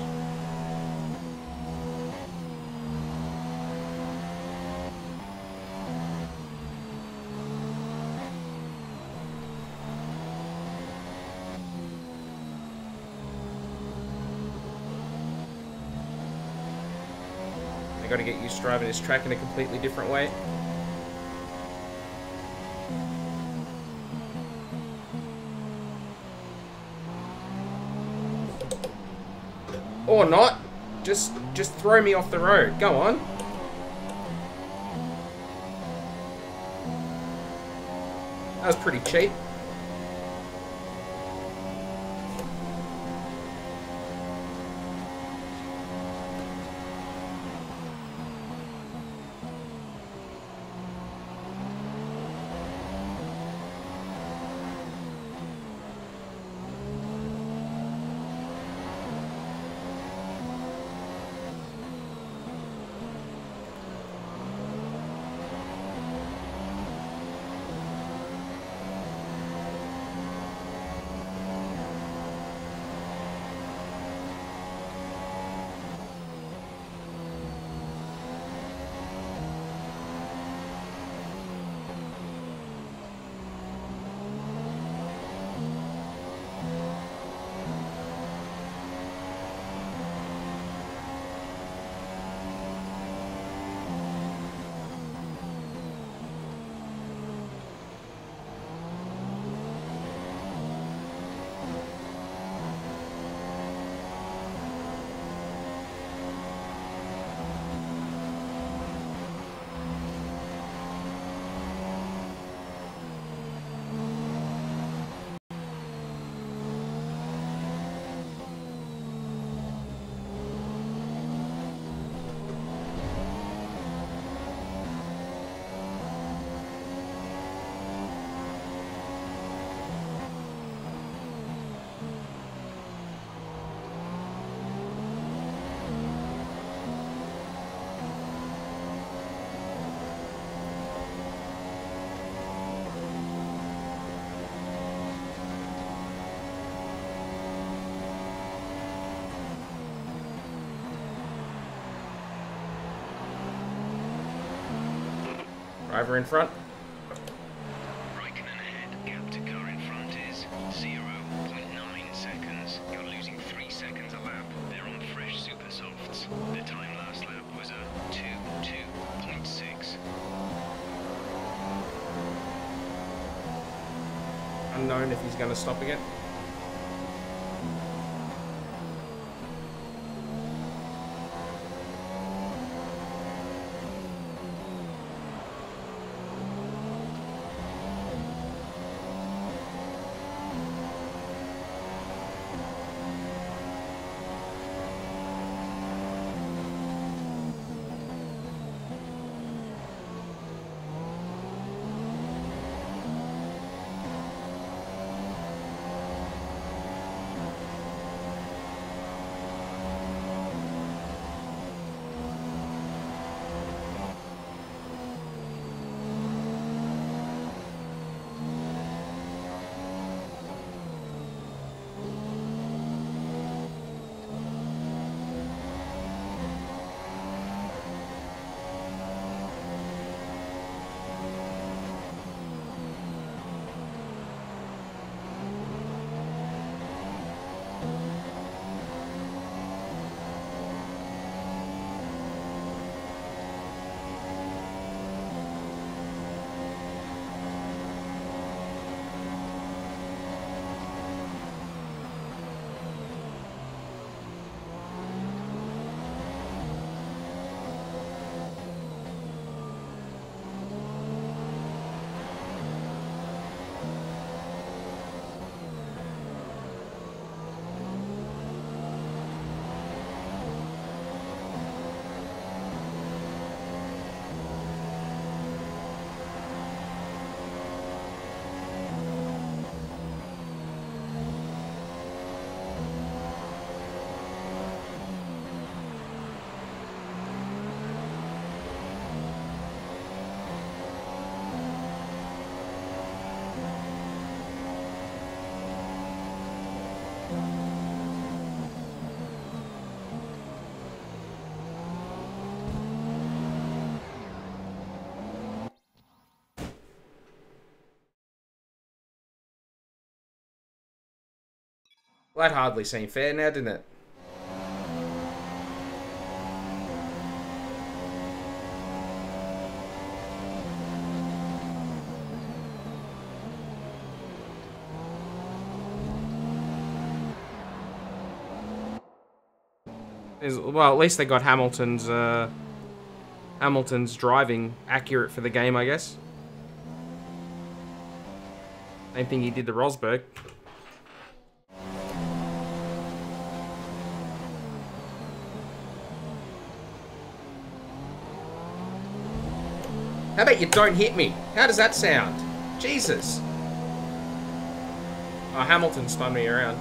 I gotta get used to driving this track in a completely different way. Or not. Just throw me off the road. Go on. That was pretty cheap. Driver in front. Raikkonen ahead. Gap to car in front is 0.9 seconds. You're losing 3 seconds a lap. They're on fresh super softs. The time last lap was a 2.6. Unknown if he's going to stop again. Well, that hardly seemed fair now, didn't it? Well, at least they got Hamilton's driving accurate for the game, I guess. Same thing he did to Rosberg. How about you don't hit me? How does that sound? Jesus. Oh, Hamilton spun me around.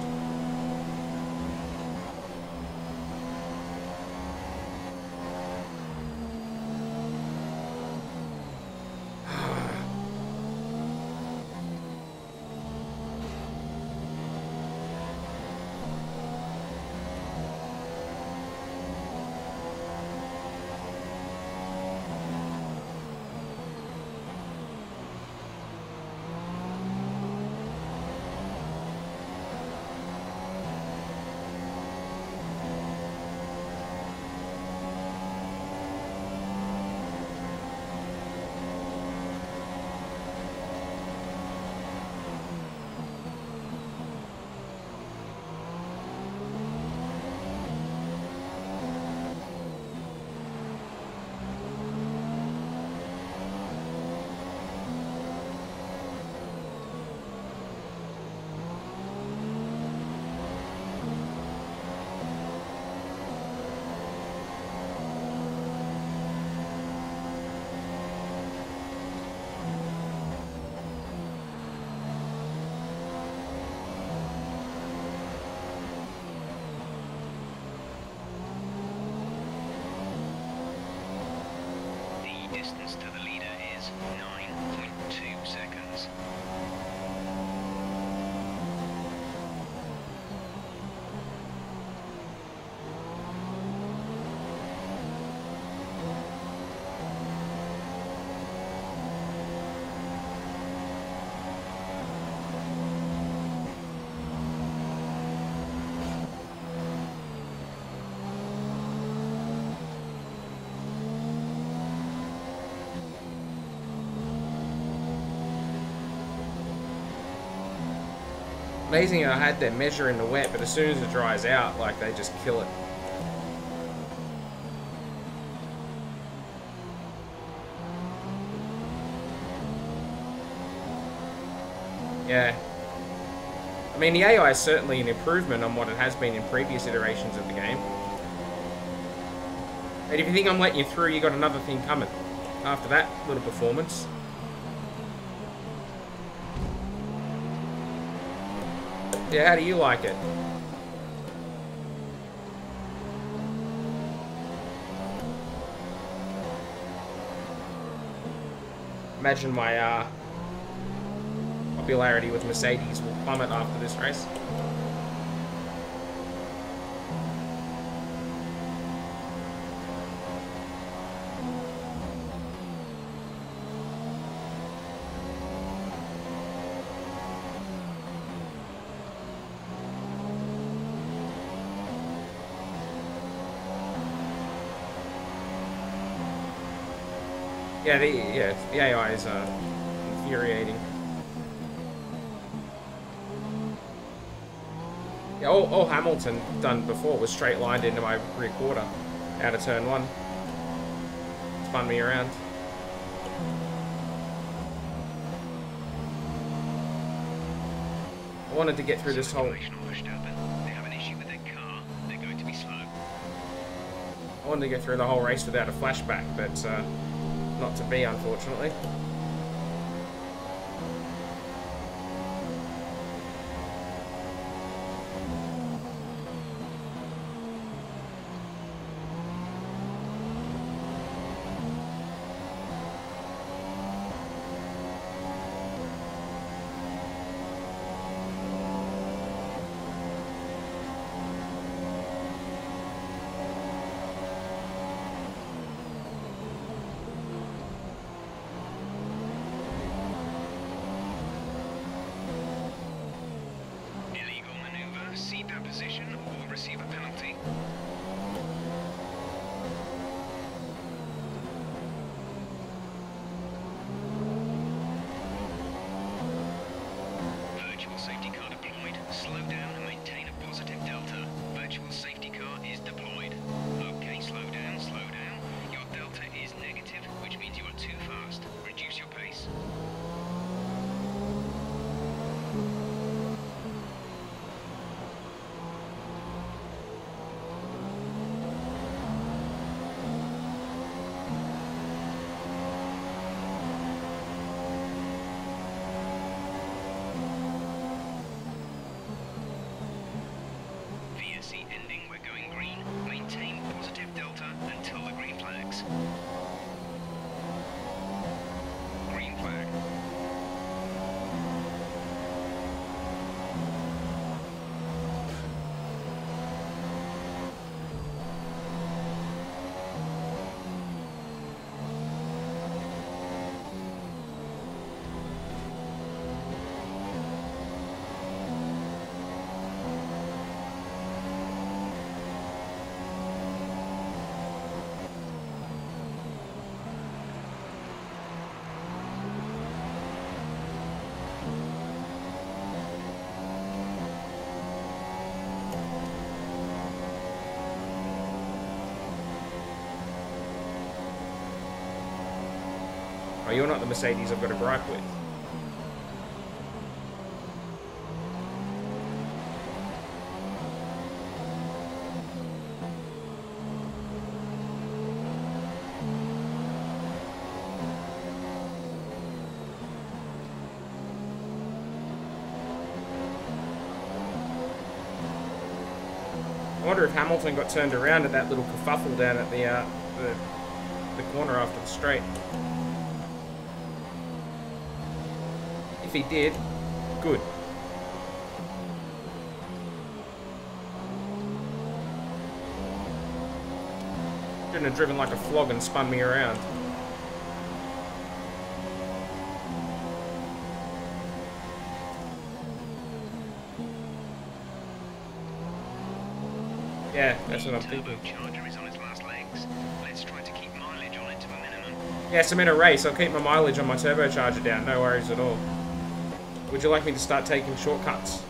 Distance to the leader is 9.2 seconds. Amazing I had their measure in the wet, but as soon as it dries out, like, they just kill it. Yeah. I mean, the AI is certainly an improvement on what it has been in previous iterations of the game. And if you think I'm letting you through, you got another thing coming. After that little performance. Yeah, how do you like it? Imagine my popularity with Mercedes will plummet after this race. Yeah, the AI is infuriating. Yeah, all Hamilton done before was straight lined into my rear quarter out of turn one. Spun me around. I wanted to get through this whole. They have an issue with their car. They're going to be slow. I wanted to get through the whole race without a flashback, but not to be, unfortunately. Oh, you're not the Mercedes I've got a gripe with. I wonder if Hamilton got turned around at that little kerfuffle down at the corner after the straight. If he did, good. Shouldn't have driven like a flog and spun me around. Yeah, that's what I'm thinking. Turbocharger is on its last legs. Let's try to keep mileage on it to a minimum. Yes, I'm in a race. I'll keep my mileage on my turbocharger down. No worries at all. Would you like me to start taking shortcuts?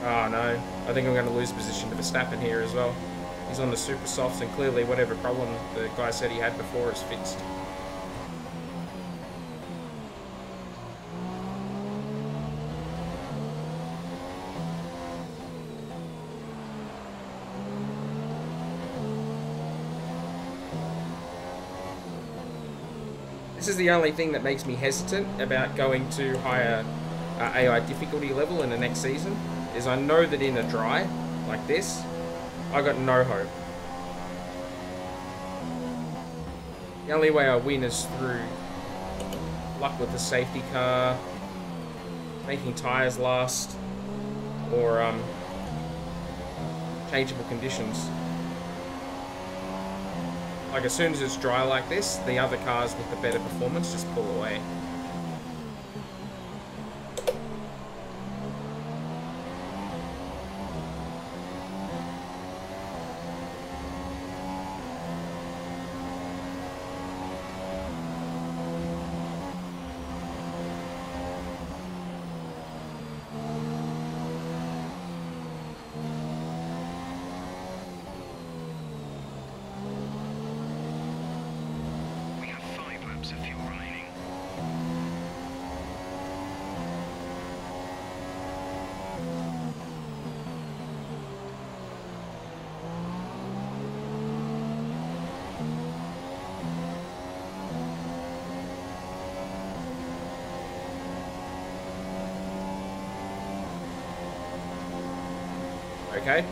Oh no, I think I'm going to lose position to Verstappen here as well. He's on the super softs and clearly whatever problem the guy said he had before is fixed. This is the only thing that makes me hesitant about going to higher AI difficulty level in the next season, is I know that in a dry like this, I got no hope. The only way I win is through luck with the safety car, making tyres last, or changeable conditions. Like as soon as it's dry like this, the other cars with the better performance just pull away. We have 5 laps of fuel remaining. Okay.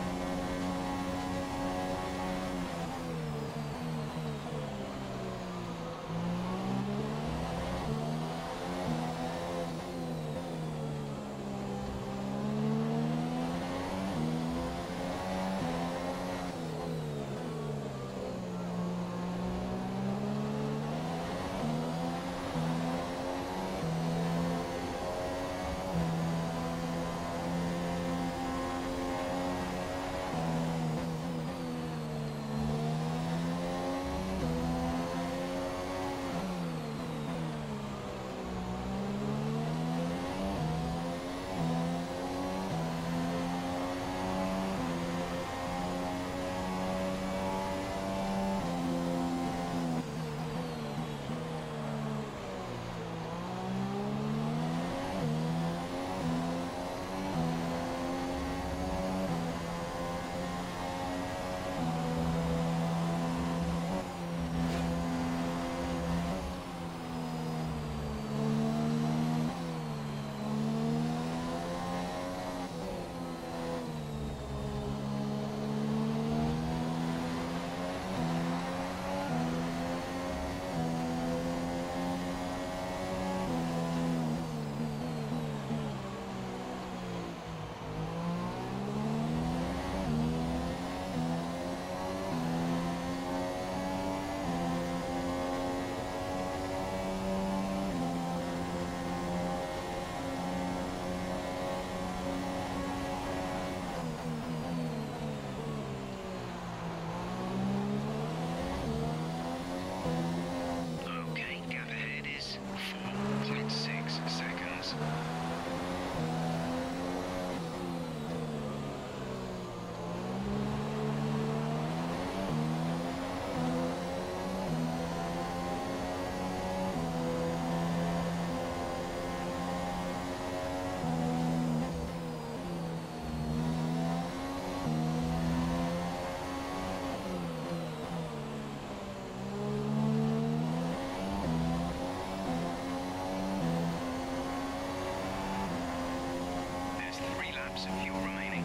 laps of fuel remaining.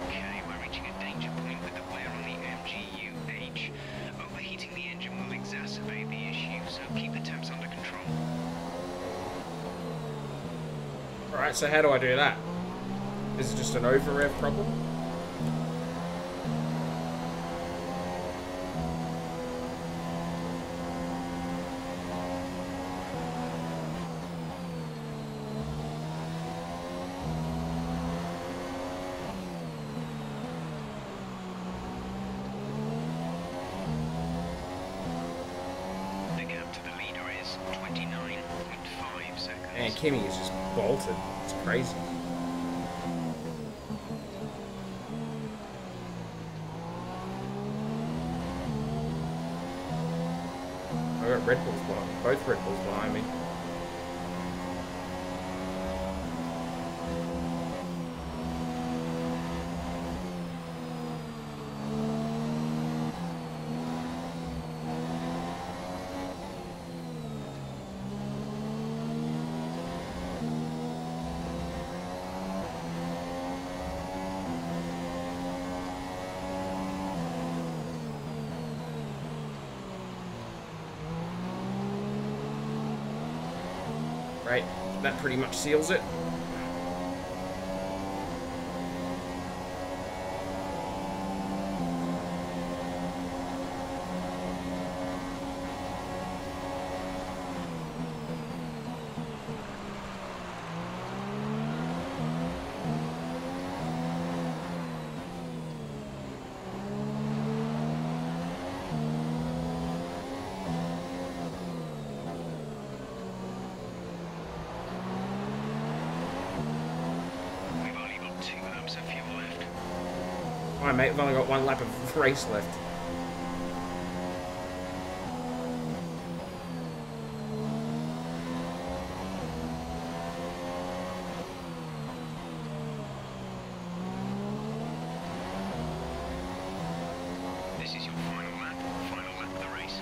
Okay, we're reaching a danger point with the wear on the MGU-H. Overheating the engine will exacerbate the issue, so keep the temps under control. Alright, so how do I do that? Is it just an over-rev problem? The gap to the leader is 29.5 seconds. And Kimmy is just bolted. It's crazy. I got Red Bulls behind, both Red Bulls behind me. Right, that pretty much seals it. We've only got 2 laps of fuel left. Alright mate, we've only got 1 lap of race left. This is your final lap of the race.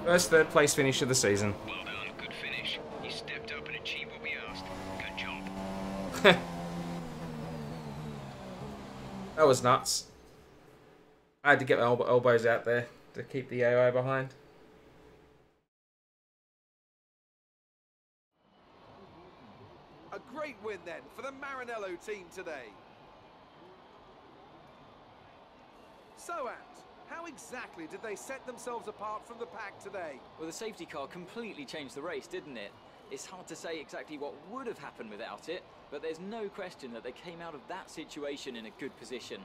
First third place finish of the season. Well done, good finish. You stepped up and achieved what we asked. Good job. That was nuts. I had to get my elbows out there to keep the AI behind. A great win then for the Maranello team today. So, Ant, how exactly did they set themselves apart from the pack today? Well, the safety car completely changed the race, didn't it? It's hard to say exactly what would have happened without it, but there's no question that they came out of that situation in a good position.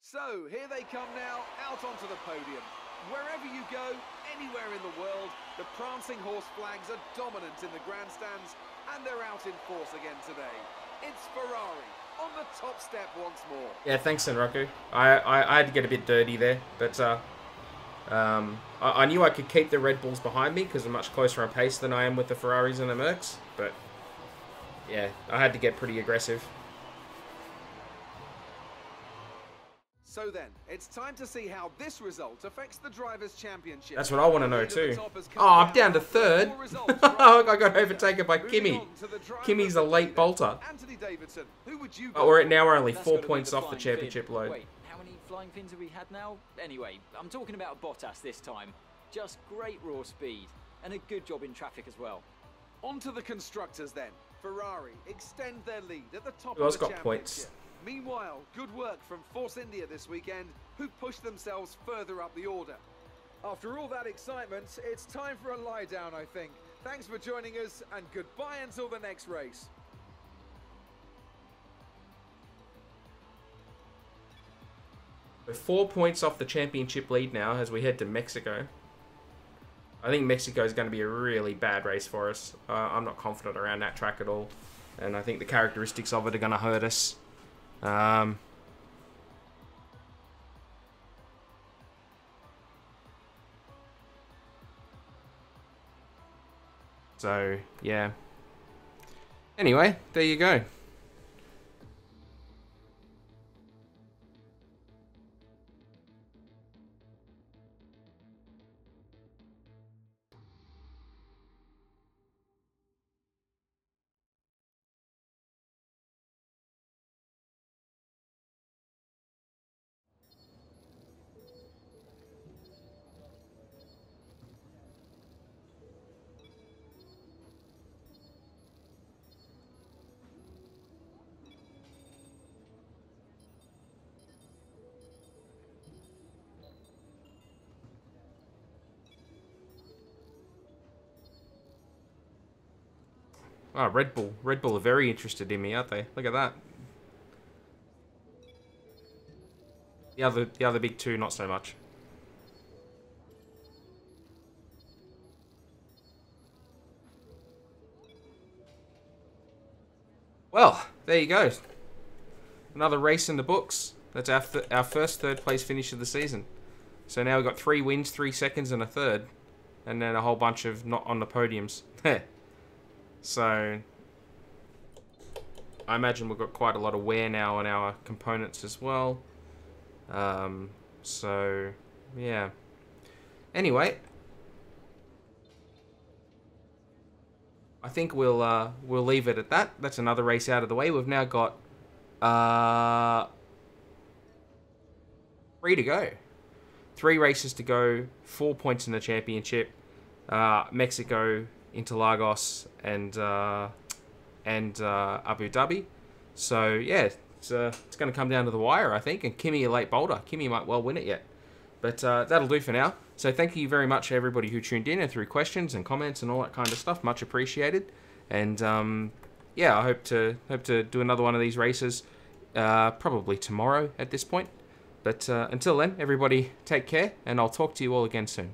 So, here they come now, out onto the podium. Wherever you go, anywhere in the world, the prancing horse flags are dominant in the grandstands, and they're out in force again today. It's Ferrari on the top step once more. Yeah, thanks, Senraku. I had to get a bit dirty there, but I knew I could keep the Red Bulls behind me because I'm much closer on pace than I am with the Ferraris and the Mercs, but yeah, I had to get pretty aggressive. So then, it's time to see how this result affects the Drivers' Championship. That's what I want to know too. Oh, I'm down to third. I got overtaken by Kimi. Kimi's a late bolter. Oh, we're only 4 points off the championship load. Wait, how many flying fins have we had now? Anyway, I'm talking about Bottas this time. Just great raw speed, and a good job in traffic as well. On to the constructors then. Ferrari extend their lead at the top Who else of the got championship. points? Meanwhile, good work from Force India this weekend, who pushed themselves further up the order. After all that excitement, it's time for a lie down, I think. Thanks for joining us, and goodbye until the next race. We're 4 points off the championship lead now as we head to Mexico. I think Mexico is going to be a really bad race for us. I'm not confident around that track at all, and I think the characteristics of it are going to hurt us. So, yeah. Anyway, there you go. Oh, Red Bull. Red Bull are very interested in me, aren't they? Look at that. The other big two, not so much. Well, there you go. Another race in the books. That's our first third place finish of the season. So now we've got 3 wins, 3 seconds, and a third. And then a whole bunch of not on the podiums. So, I imagine we've got quite a lot of wear now on our components as well. So, yeah. Anyway, I think we'll leave it at that. That's another race out of the way. We've now got 3 to go. 3 races to go. 4 points in the championship. Mexico, Interlagos, and Abu Dhabi. So yeah, it's going to come down to the wire, I think. And Kimi, a late bolter. Kimi might well win it yet. But that'll do for now. So thank you very much to everybody who tuned in and threw questions and comments and all that kind of stuff. Much appreciated. And yeah, I hope to do another one of these races probably tomorrow at this point. But until then, everybody take care, and I'll talk to you all again soon.